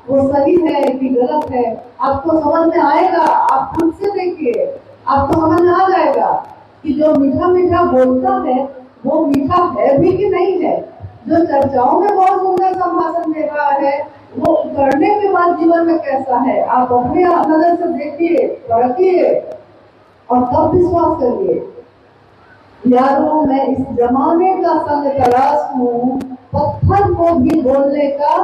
वो सही है कि गलत है, आपको समझ में आएगा। आप खुद से देखिए, आपको समझ में आ जाएगा कि जो मीठा मीठा बोलता है वो मीठा है भी कि नहीं है। जो चर्चाओं में बहुत सुंदर संभाषण दे रहा है, वो करने के बाद जीवन में कैसा है, आप अपने नजर से देखिए, परखिए। और तब विश्वास करिए। यारों, मैं इस जमाने का संग तराश हूँ, पत्थर को भी बोलने का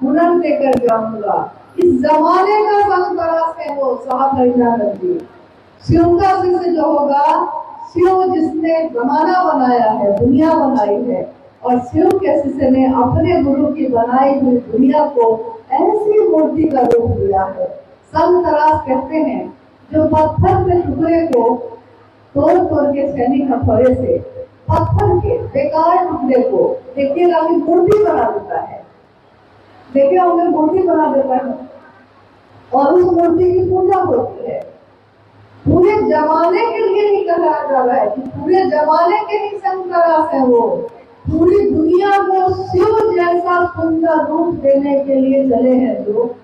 हुनर देकर जाऊंगा। इस जमाने का संग तराश है वो साहब हरिनानंद जी। शिव का शिष्य जो होगा, शिव जिसने जमाना बनाया है, दुनिया बनाई है, और शिव के शिष्य ने अपने गुरु की बनाई हुई दुनिया को ऐसी मूर्ति का रूप दिया है। संग तराश कहते हैं जो पत्थर के टुकड़े को तोड़ तोड़ के सैनिक हथौड़े से पत्थर के बेकार टुकड़े को देखिएगा कि मूर्ति बना देता है। देखिए उन्हें मूर्ति बना देता है और उस मूर्ति की पूजा होती है। पूरे जमाने के लिए ही कहा जा रहा है कि पूरे जमाने के ही संग तराश है वो। पूरी दुनिया को शिव जैसा सुंदर रूप देने के लिए चले हैं जो,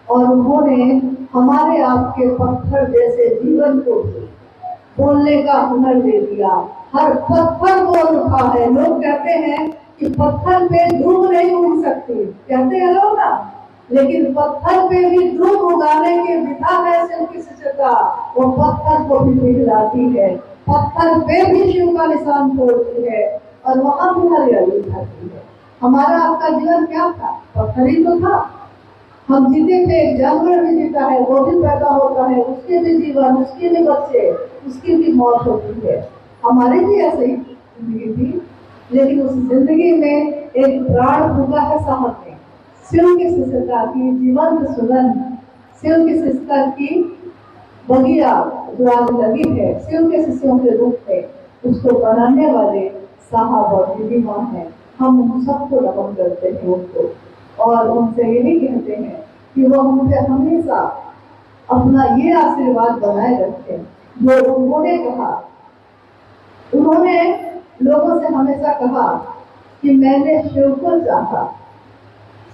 और उन्होंने हमारे आपके पत्थर जैसे जीवन को भी बोलने का हुनर दे दिया। हर पत्थर बोल उठा है। लोग कहते हैं कि पत्थर पे ध्रुव नहीं उड़ सकती, कहते हैं लोग ना, लेकिन पत्थर पे भी ध्रुव उगाने की विधा है शिव की शिष्यता। वो पत्थर को भी पिघलाती है, पत्थर पे भी शिव का निशान छोड़ती है और वहां भी हरियाली उठाती है। हमारा आपका जीवन क्या था? पत्थर ही तो था। हम जीते थे, जानवर भी जीता है, वो भी पैदा होता है, उसके भी जीवन, उसके भी बच्चे, उसकी भी मौत होती है। हमारे भी ऐसे ही जिंदगी थी, लेकिन उस जिंदगी में एक प्राण फूका है साहब ने। शिव की शिष्यता की जीवंत सुगंध, शिव की शिष्यता की बगिया जो आज लगी है, शिव के शिष्यों के रूप में उसको बनाने वाले साहब और दीदी माँ है। हम उन सबको नमन करते हैं उनको, और उनसे यही कहते हैं कि वो मुझे हमेशा अपना ये आशीर्वाद बनाए रखें जो उन्होंने कहा। उन्होंने लोगों से हमेशा कहा कि मैंने शिव को चाहा,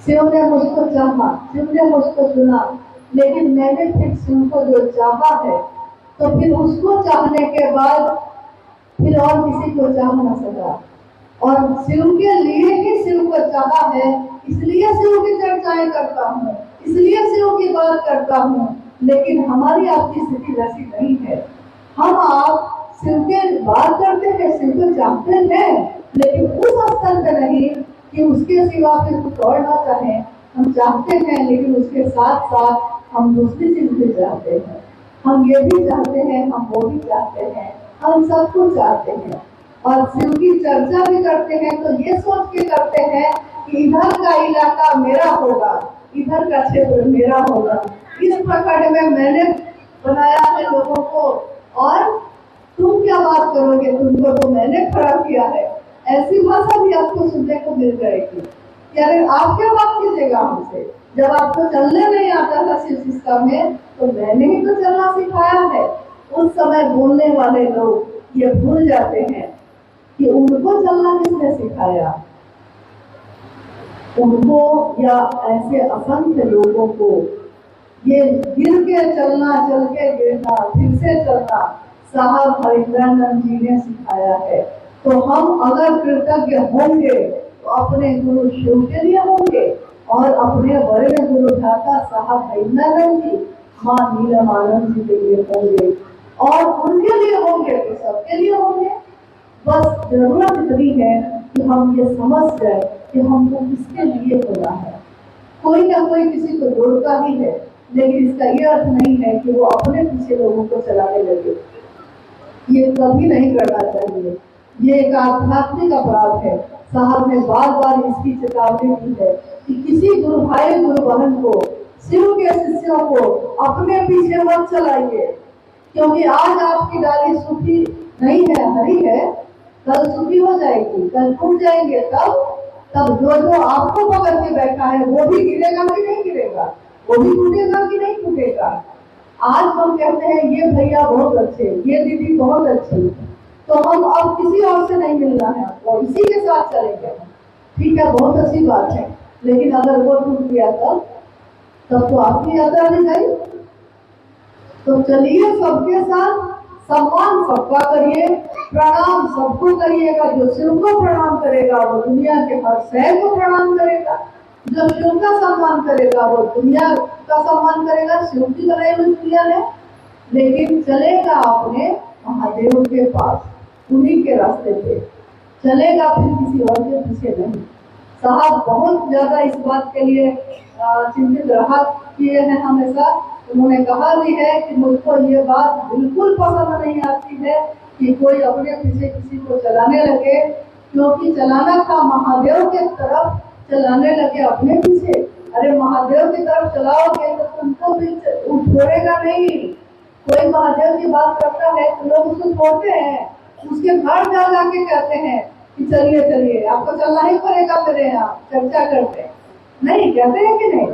शिव ने मुझको चाहा, शिव ने मुझको चुना, लेकिन मैंने फिर शिव को जो चाहा है तो फिर उसको चाहने के बाद फिर और किसी को चाह न सका, और शिव के लिए ही शिव को चाहा है, इसलिए शिव की चर्चाएं करता हूँ, इसलिए शिव की बात करता हूँ। लेकिन हमारी आपकी स्थिति वैसी नहीं है। हम आप शिव के बात करते हैं, शिव को चाहते हैं, लेकिन उस स्तर पे नहीं कि उसके सिवा फिर कुछ और ना चाहें। हम चाहते हैं, लेकिन उसके साथ साथ हम दूसरी चीज भी चाहते हैं। हम ये भी चाहते हैं, हम वो भी चाहते हैं, हम सब कुछ चाहते हैं, और शिव की चर्चा भी करते हैं तो ये सोच के करते हैं कि इधर का इलाका मेरा होगा, इधर का क्षेत्र मेरा होगा, इस प्रखंड में मैंने बनाया है लोगों को, और तुम क्या बात करोगे, तुमको तो मैंने खड़ा किया है। ऐसी भाषा भी आपको सुनने को मिल जाएगी कि अरे आप क्या बात कीजिएगा हमसे, जब आपको चलने नहीं आता था शिव सिस्टम में तो मैंने ही तो चलना सिखाया है। उस समय बोलने वाले लोग ये भूल जाते हैं कि उनको चलना किसने सिखाया। उनको या ऐसे असंख्य लोगों को ये गिर के चलना, चल के गिरना, फिर से चलना साहब हरिनानंद जी ने सिखाया है। तो हम अगर कृतज्ञ होंगे तो अपने गुरु शिव के लिए होंगे, और अपने बड़े गुरु भ्राता साहब हरिनानंद जी, माँ नीलमानंद जी के लिए होंगे, और उनके लिए होंगे तो सबके लिए होंगे। बस जरूरत इतनी है कि हम ये समझ जाए कि हमको किसके लिए होना है। कोई ना कोई किसी को जोड़ता ही है, लेकिन इसका ये अर्थ नहीं है कि वो अपने पीछे लोगों को चलाने लगे। ये कभी नहीं करना चाहिए। ये एक आध्यात्मिक अपराध है। साहब ने बार बार इसकी चेतावनी दी है कि किसी गुरु भाई गुरु बहन को, शिव के शिष्यों को अपने पीछे मत चलाइए, क्योंकि आज आपकी डाली सूखी नहीं है, हरी है, कल सूखी हो जाएगी, कल टूट जाएंगे, तब जो आपको पकड़ के बैठा है वो भी गिरेगा कि नहीं गिरेगा, वो भी टूटेगा कि नहीं टूटेगा। आज हम कहते हैं ये भैया बहुत अच्छे, ये दीदी बहुत अच्छी, तो हम अब किसी और से नहीं मिलना है और इसी के साथ चलेंगे। ठीक है, बहुत अच्छी बात है, लेकिन अगर वो टूट गया तब तो आपकी यात्रा नहीं गई। तो चलिए सबके साथ, सम्मान सबका करिए, प्रणाम सबको करिएगा। जो शिव को प्रणाम करेगा वो दुनिया के हर शहर को प्रणाम करेगा, जो शिव का सम्मान करेगा वो दुनिया का सम्मान करेगा। शिव की बनाई हुई दुनिया है, लेकिन चलेगा अपने महादेव के पास, उन्हीं के रास्ते पे चलेगा, फिर किसी और के पीछे नहीं। साहब बहुत ज्यादा इस बात के लिए चिंतित रहा किए हैं हमेशा। उन्होंने कहा भी है कि मुझको ये बात बिल्कुल पसंद नहीं आती है कि कोई अपने पीछे किसी को चलाने लगे, क्योंकि चलाना था महादेव के तरफ, चलाने लगे अपने पीछे। अरे महादेव की तरफ चलाओगे तो तुमको भी छोड़ेगा नहीं। कोई महादेव की बात करता है तो लोग उसको छोड़ते हैं, उसके घर जा जाके कहते हैं कि चलिए चलिए आपको चलना ही पड़ेगा मेरे यहाँ, चर्चा करते हैं। नहीं कहते हैं कि नहीं?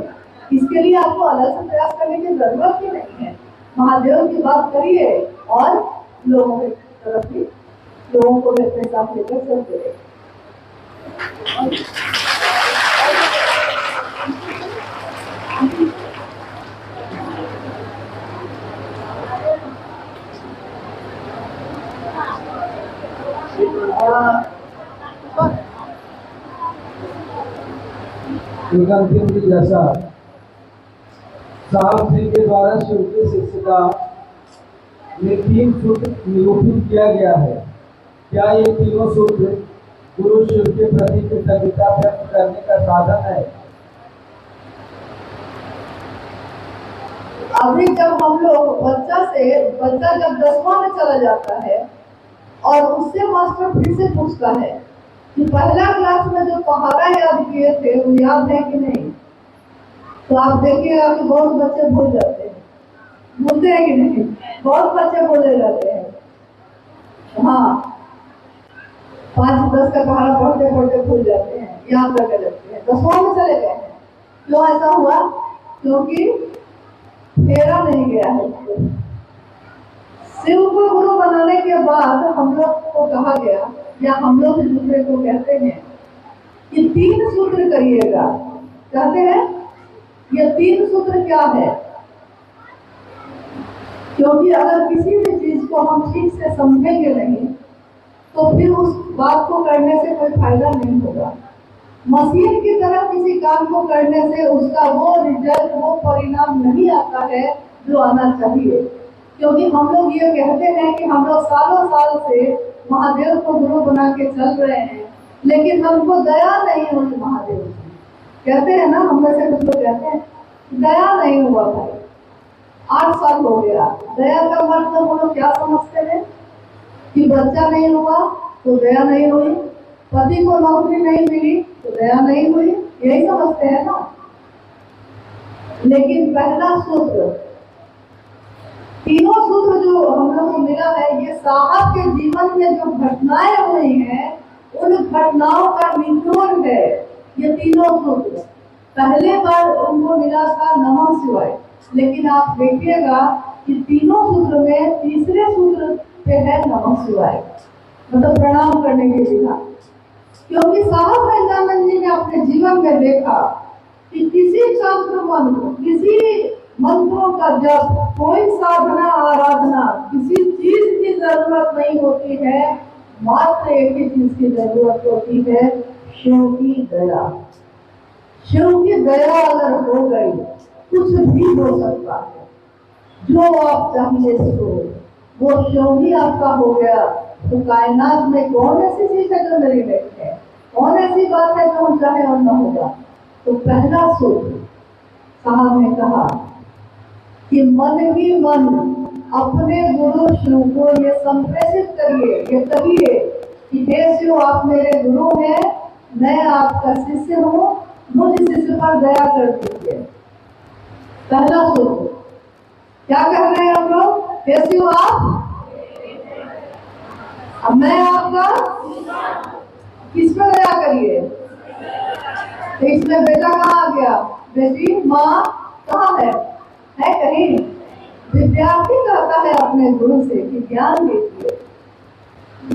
इसके लिए आपको अलग से प्रयास करने की जरूरत ही नहीं है। महादेव की बात करिए और लोगों की तरफ भी, लोगों को भी अपने साथ लेकर चलते रहे। एक अंतिम जिज्ञासा, साहब जी के द्वारा शिव की शिक्षिका में 3 सूत्र निरूपित किया गया है। क्या ये तीनों सूत्र गुरु शिव के प्रति कृतज्ञता व्यक्त करने का साधन है? अभी जब हम लोग बच्चा जब 10वां में चला जाता है और उससे मास्टर फिर से पूछता है कि पहला क्लास में जो पहाड़ा याद किए थे वो याद है कि नहीं, तो आप देखिएगा कि बहुत बच्चे भूल जाते हैं। भूलते हैं कि नहीं? बहुत बच्चे बोले जाते हैं। हाँ, 5-10 का पहाड़ा पढ़ते पढ़ते भूल जाते हैं, याद करके रखते हैं। 10वां में चले गए हैं। क्यों ऐसा हुआ? क्योंकि फेरा नहीं गया है। शिव को गुरु बनाने के बाद हम लोग को कहा गया, या हम लोग एक दूसरे को कहते हैं कि 3 सूत्र करिएगा। कहते हैं ये 3 सूत्र क्या है? क्योंकि अगर किसी भी चीज को हम ठीक से समझेंगे नहीं तो फिर उस बात को करने से कोई फायदा नहीं होगा। मशीन की तरह किसी काम को करने से उसका वो रिजल्ट, वो परिणाम नहीं आता है जो आना चाहिए। क्योंकि हम लोग ये कहते हैं कि हम लोग सालों साल से महादेव को गुरु बना के चल रहे हैं, लेकिन हमको दया नहीं हुई महादेव की। कहते हैं ना, हम में से कुछ लोग कहते हैं दया नहीं हुआ भाई, 8 साल हो गया। दया का मतलब वो लोग क्या समझते हैं कि बच्चा नहीं हुआ तो दया नहीं हुई, पति को नौकरी नहीं मिली तो दया नहीं हुई, यही समझते हैं ना। लेकिन पहला सूत्र, तीनों सूत्र जो हम लोग को मिला है, ये साहब के जीवन में जो घटनाएं हुई हैं उन घटनाओं का निचोड़ है ये तीनों सूत्र। पहले बार उनको मिला था नमः शिवाय, लेकिन आप देखिएगा कि तीनों सूत्र में तीसरे सूत्र पे है नमः शिवाय, मतलब प्रणाम करने के विधान। क्योंकि साहब वृंदावन जी ने अपने जीवन में देखा कि किसी शास्त्र मंत्र, किसी मंत्रों का जप, कोई साधना आराधना, किसी चीज की जरूरत नहीं होती है, मात्र एक ही चीज की जरूरत होती है, शिव की दया। शिव की दया अगर हो गई कुछ भी हो सकता है, जो आप चाहिए सो वो शिव ही आपका हो गया। तो कायनात में कौन ऐसी चीज है जो मेरी नहीं है? कौन ऐसी बात है जो हम चाहे और न होगा? तो पहला सूत्र साहब ने कहा कि मन ही मन अपने गुरु शिव को ये संप्रेषित करिए, ये कहिए कि हे शिव आप मेरे गुरु हैं, मैं आपका शिष्य हूँ, मुझ शिष्य पर दया कर दीजिए। पहला सूत्र क्या कह रहे हैं हम लोग? हे शिव आप, अब मैं आपका, किस पर दया करिए? तो इसमें बेटा कहाँ आ गया? बेटी, माँ कहाँ है कहीं? विद्यार्थी कहता है अपने गुरु से कि ज्ञान दीजिए,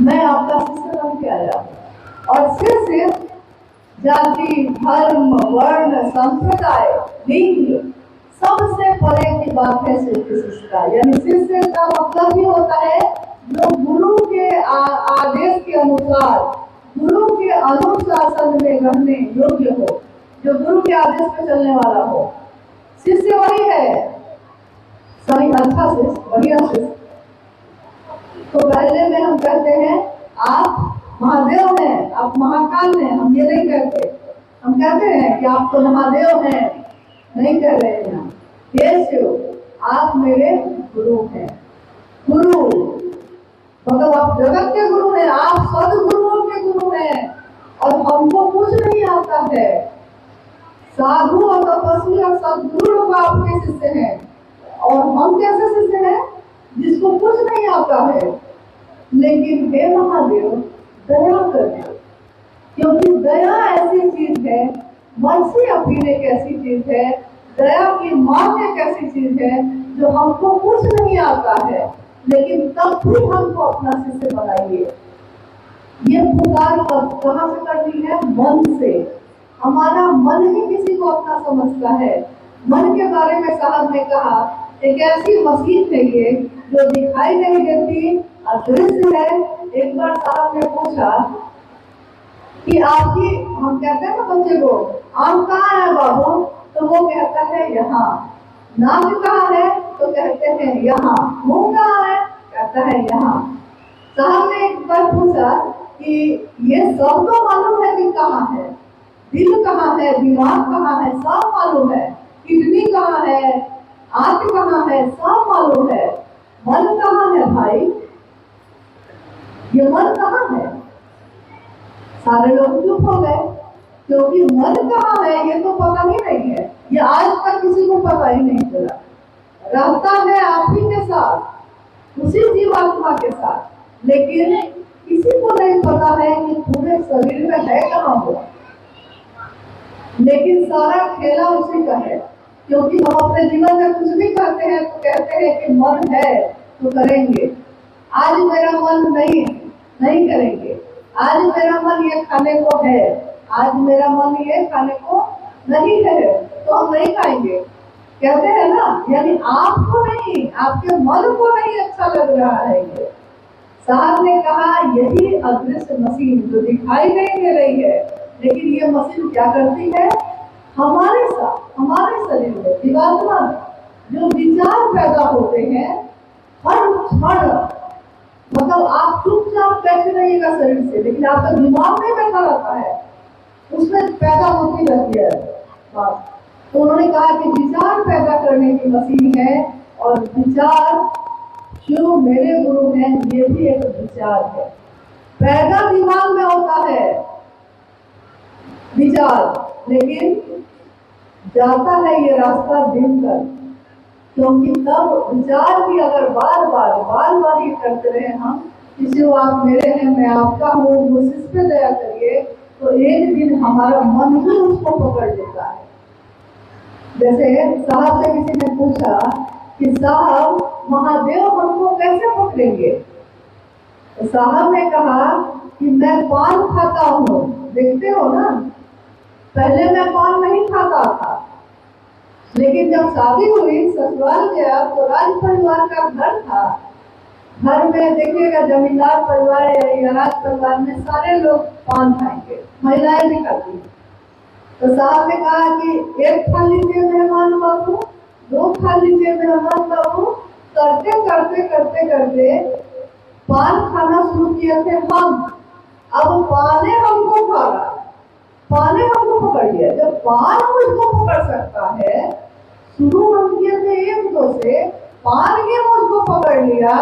मैं आपका शिष्य बन के आया। और शिष्य जाति, धर्म, वर्ण, संप्रदाय, लिंग सबसे परे की बात है शिव की शिष्यता। यानी शिष्य का मतलब ही होता है जो गुरु के आदेश के अनुसार, गुरु के अनुशासन में रहने योग्य हो, जो गुरु के आदेश पे चलने वाला हो। शिष्य वही है, सही अच्छा से बढ़िया से। तो पहले में हम कहते हैं आप महादेव हैं, आप महाकाल हैं, हम ये नहीं कहते। हम कहते हैं कि आप तो महादेव हैं, नहीं कह रहे हैं हम। हे शिव आप मेरे गुरु हैं। गुरु मतलब आप जगत के गुरु हैं, आप सदगुरुओं के गुरु हैं और हमको कुछ नहीं आता है। साधु और तपस्वी और सदगुरु लोग आपके शिष्य हैं और हम कैसे शिष्य हैं जिसको कुछ नहीं आता है। लेकिन हे महादेव दया करें, क्योंकि दया ऐसी चीज है, मर्सी अपील एक ऐसी चीज है, दया की मांग एक ऐसी चीज है जो हमको कुछ नहीं आता है, लेकिन तब भी हमको अपना शिष्य बनाइए। ये पुकार कहाँ से करनी है? मन से। हमारा मन ही किसी को अपना समझता है। मन के बारे में साहब ने कहा एक ऐसी मशीन है ये जो दिखाई नहीं देती, अदृश्य है। एक बार साहब ने पूछा कि आपकी, हम कहते हैं ना बच्चे को, आम कहाँ है बाबू? तो वो कहता है यहाँ। नाक कहाँ है? तो कहते हैं यहाँ। मुंह कहाँ है? कहता है यहाँ। साहब ने एक बार पूछा कि ये सब तो मालूम है कि कहाँ है, दिल कहाँ है, दिमाग कहाँ है, सब मालूम है, किडनी कहाँ है, आंख कहाँ है, सब मालूम है, मन कहाँ है भाई? ये मन कहाँ है? सारे लोग चुप हो गए, क्योंकि मन कहाँ है ये तो पता ही नहीं है। ये आज तक किसी को पता ही नहीं चला। रहता है आप ही के साथ, उसी जीवात्मा के साथ, लेकिन किसी को नहीं पता है कि पूरे शरीर में है कहाँ वो। लेकिन सारा खेला उसी का है, क्योंकि हम अपने जीवन में कुछ भी करते हैं तो कहते हैं कि मन है तो करेंगे। आज मेरा मन नहीं करेंगे। आज मेरा मन ये खाने को है, आज मेरा मन ये खाने को नहीं है तो हम नहीं खाएंगे, कहते हैं ना। यानी आपको नहीं, आपके मन को नहीं अच्छा लग रहा है ये। साहब ने कहा यही अदृश्य मशीन जो दिखाई नहीं दे रही है, लेकिन ये मशीन क्या करती है? हमारे साथ, हमारे शरीर में, जीवात्मा में जो विचार पैदा होते हैं हर क्षण, मतलब आप चुपचाप बैठे रहिएगा शरीर से, लेकिन आपका दिमाग नहीं बैठा रहता है, उसमें पैदा होती रहती है बात। तो उन्होंने कहा कि विचार पैदा करने की मशीन है और विचार जो मेरे गुरु हैं ये भी एक विचार है। पैदा दिमाग में होता है विचार, लेकिन जाता है ये रास्ता दिन तक, क्योंकि तब विचार भी अगर बार बार ये करते रहे हम कि जो आप मेरे हैं मैं आपका हूँ, मुझ पे दया करिए, तो एक दिन हमारा मन ही उसको पकड़ लेता है। जैसे साहब से किसी ने पूछा कि साहब महादेव हमको कैसे पकड़ेंगे? तो साहब ने कहा कि मैं पान खाता हूँ, देखते हो ना, पहले मैं पान नहीं खाता था, लेकिन जब शादी हुई, ससुराल गया तो राज परिवार का घर था। घर में देखिएगा जमींदार परिवार या राज परिवार में सारे लोग पान खाएंगे, महिलाएं भी खाती हैं। तो साहब ने कहा कि एक खा लीजिए मेहमान बाबू, दो खा लीजिए मेहमान बाबू। करते करते पान खाना शुरू किए थे हम। अब पाने हमको खा रहा, पाने हमको पकड़ लिया। जब पान मुझको पकड़ सकता है, शुरू हम किए थे एक दो से, पान ही मुझको पकड़ लिया,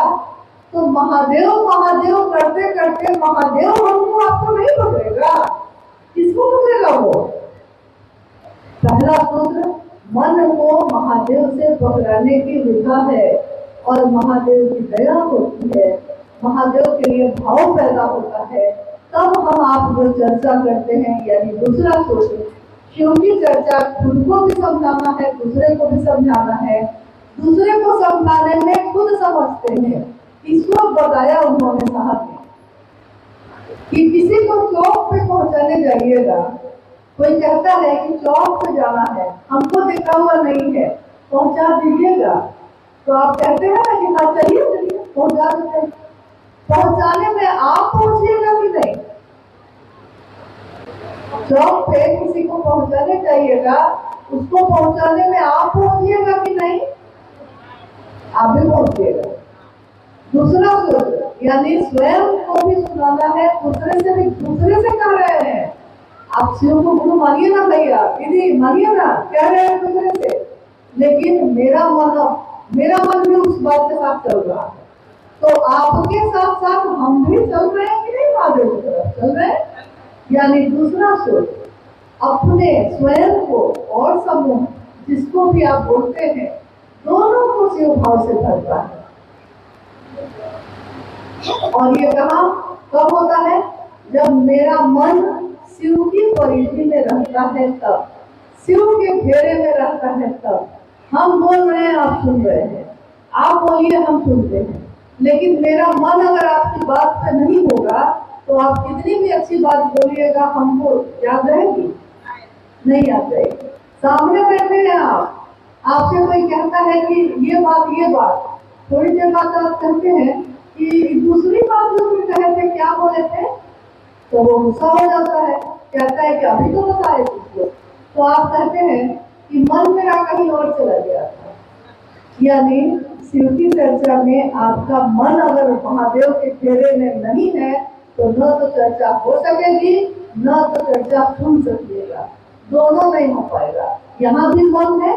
तो महादेव महादेव करते करते महादेव हमको आपको नहीं पकड़ेगा, किसको पकड़ेगा वो? पहला सूत्र मन को महादेव से पकड़ाने की विधा है और महादेव की दया होती है, महादेव के लिए भाव पैदा होता है, तब हम आप जो चर्चा करते हैं, यानी दूसरा सूत्र शिव की चर्चा खुद को भी समझाना है, दूसरे को भी समझाना है। दूसरे को समझाने में खुद समझते हैं, इसको बताया उन्होंने साहब ने कि किसी को चौक पे पहुंचाने जाइएगा, कोई कहता है कि चौक पे जाना है, हमको देखा हुआ नहीं है, पहुंचा दीजिएगा, तो आप कहते हैं ना कि हाँ चलिए चलिए पहुंचा देते हैं। पहुंचाने में आप पहुंचिएगा कि नहीं? चौक पे किसी को पहुंचाने जाइएगा, उसको पहुंचाने में आप पहुंचिएगा कि नहीं? आप भी पहुंचिएगा। दूसरा सूत्र यानी स्वयं को भी सुनाना है, दूसरे से भी, दूसरे से कह रहे हैं। आप शिव को गुरु मानिए ना भैया, दीदी मानिए ना, कह रहे हैं दूसरे से, लेकिन मेरा मन भी उस बात के साथ चल रहा है। तो आपके साथ साथ हम भी चल रहे हैं कि नहीं, महादेव की तरफ चल रहे हैं। यानी दूसरा सूत्र, अपने स्वयं को और समूह जिसको भी आप बोलते हैं, दोनों को शिव भाव से भरता है। और ये कहाँ कब होता है? जब मेरा मन शिव की परिधि में रहता है, तब शिव के घेरे में रहता है, तब हम बोल रहे हैं, आप सुन रहे हैं, आप बोलिए, हम सुनते हैं। लेकिन मेरा मन अगर आपकी बात पे नहीं होगा तो आप कितनी भी अच्छी बात बोलिएगा, हमको याद रहेगी? नहीं याद रहेगी। सामने बैठे हैं आप, आपसे कोई कहता है कि ये बात, थोड़ी देर बाद आप कहते हैं कि दूसरी बात जो तुम कहे थे, क्या बोले थे, तो वो गुस्सा हो जाता है, कहता है कि अभी तो बताए तुझको। तो आप कहते हैं कि मन मेरा कहीं और चला गया था। यानी शिव की चर्चा में आपका मन अगर महादेव के घेरे में नहीं है तो न तो चर्चा हो सकेगी, न तो चर्चा सुन सकिएगा, दोनों नहीं हो पाएगा। यहाँ भी मन है।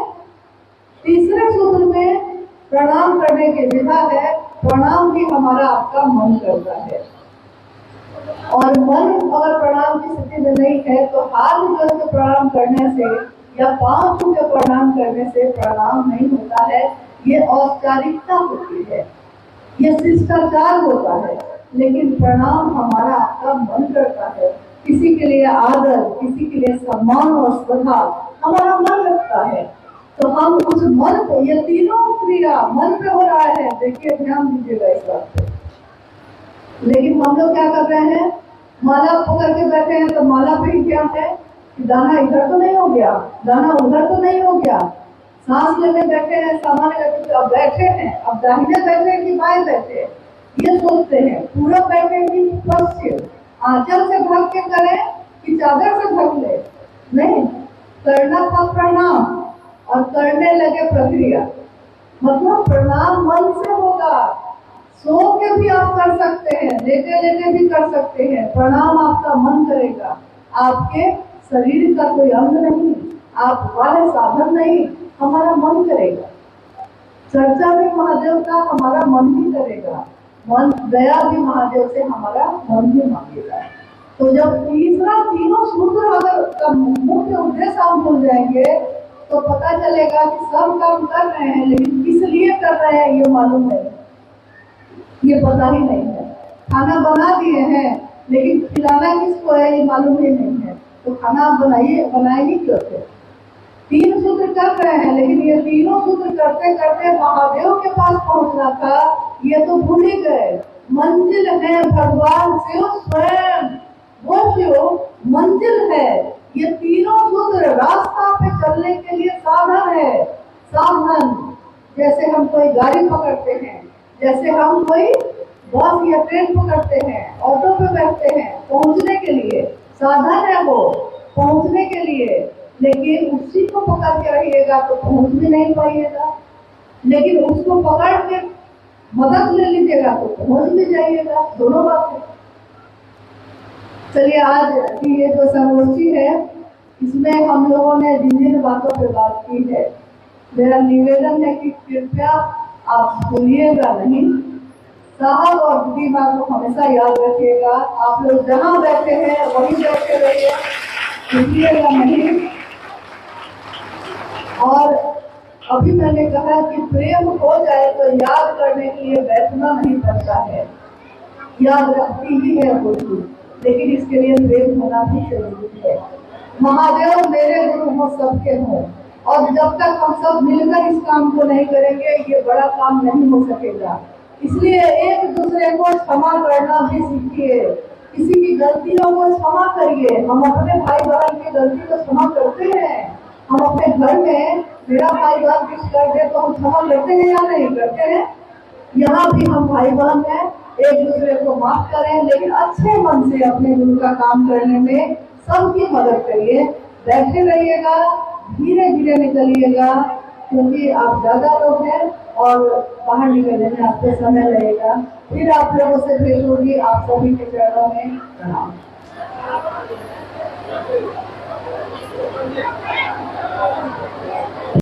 तीसरे सूत्र में प्रणाम करने की विधा है, प्रणाम भी हमारा आपका मन करता है। और मन अगर प्रणाम की स्थिति में नहीं है तो हाथ जोड़ के प्रणाम करने से या पांव छू के प्रणाम करने से प्रणाम नहीं होता है। ये औपचारिकता होती है, ये शिष्टाचार होता है। लेकिन प्रणाम हमारा आपका मन करता है, किसी के लिए आदर, किसी के लिए सम्मान और श्रद्धा हमारा मन रखता है। तो हम उस मन को, ये तीनों क्रिया मन पे हो रहा है, देखिए ध्यान दीजिएगा इस बात पे। लेकिन हम लोग क्या कर रहे हैं, माला पकड़ के बैठे हैं तो माला पे ही ध्यान है कि दाना इधर तो नहीं हो गया, दाना उधर तो नहीं हो गया। सांस लेने बैठे हैं, सामान्य करके अब बैठे हैं, अब दाहिने बैठे कि बाएं बैठे, ये सोचते हैं। पूरब बैठे कि पश्चिम, आंचल से ढक के करें कि चादर से ढक ले, नहीं, करना था प्रणाम और करने लगे प्रक्रिया। मतलब प्रणाम मन से होगा, सो के भी आप कर सकते हैं, लेटे लेटे भी कर सकते हैं। प्रणाम आपका मन करेगा, आपके शरीर का कोई अंग नहीं, आप वाले साधन नहीं, हमारा मन करेगा। चर्चा भी महादेव का हमारा मन भी करेगा, मन दया भी महादेव से हमारा मन भी मांगेगा। तो जब तीसरा तीनों सूत्र अगर मुख्य उद्देश्य हम भूल जाएंगे तो पता चलेगा कि सब काम कर रहे हैं, लेकिन किस लिए कर रहे हैं ये मालूम नहीं, ये पता ही नहीं है। खाना बना दिए हैं लेकिन खिलाना किसको है ये मालूम ही नहीं है, तो खाना बनाएगी क्यों थे? तीन सूत्र कर रहे हैं, लेकिन ये तीनों सूत्र करते करते महादेव के पास पहुंचना था, ये तो भूल ही गए। मंजिल है भगवान शिव स्वयं, वो शिव मंजिल है। ये तीनों सूत्र रास्ता पे चलने के लिए साधन है। साधन जैसे हम कोई गाड़ी पकड़ते हैं, जैसे हम कोई बस या ट्रेन पकड़ते हैं, ऑटो पे बैठते हैं पहुंचने के लिए, साधन है वो पहुंचने के लिए। लेकिन उसी को पकड़ के रहिएगा तो पहुंच भी नहीं पाइएगा, लेकिन उसको पकड़ के मदद ले लीजिएगा तो पहुंच भी जाइएगा। दोनों बातें। चलिए, आज की ये जो संगोष्ठी है इसमें हम लोगों ने जिन जिन बातों पे बात की है, मेरा निवेदन है कि कृपया आप भूलिएगा नहीं। साहब और दीदी माँ को हमेशा याद रखिएगा। आप लोग जहाँ बैठे हैं वहीं बैठे रहिए, भूलिएगा नहीं। और अभी मैंने कहा कि प्रेम हो जाए तो याद करने के लिए बैठना नहीं पड़ता है, याद रखती ही है वो चीज, लेकिन इसके लिए प्रेम होना भी जरूरी है। महादेव मेरे गुरु हो, सबके हों, और जब तक हम सब मिलकर इस काम को नहीं करेंगे ये बड़ा काम नहीं हो सकेगा। इसलिए एक दूसरे को क्षमा करना भी सीखिए, किसी की गलतियों को क्षमा करिए। हम अपने भाई बहन की गलती को क्षमा करते हैं, हम अपने घर में मेरा भाई बहन कुछ कर दे तो हम क्षमा करते हैं या नहीं करते हैं? यहाँ भी हम भाई बहन हैं, एक दूसरे को माफ करें, लेकिन अच्छे मन से अपने गुरु का काम करने में सबकी मदद करिए। बैठे रहिएगा, धीरे धीरे निकलिएगा, क्योंकि आप ज़्यादा लोग हैं और बाहर निकलने में आपको समय लगेगा। फिर आप लोगों से भेंट होगी। आप सभी के चरणों में प्रणाम।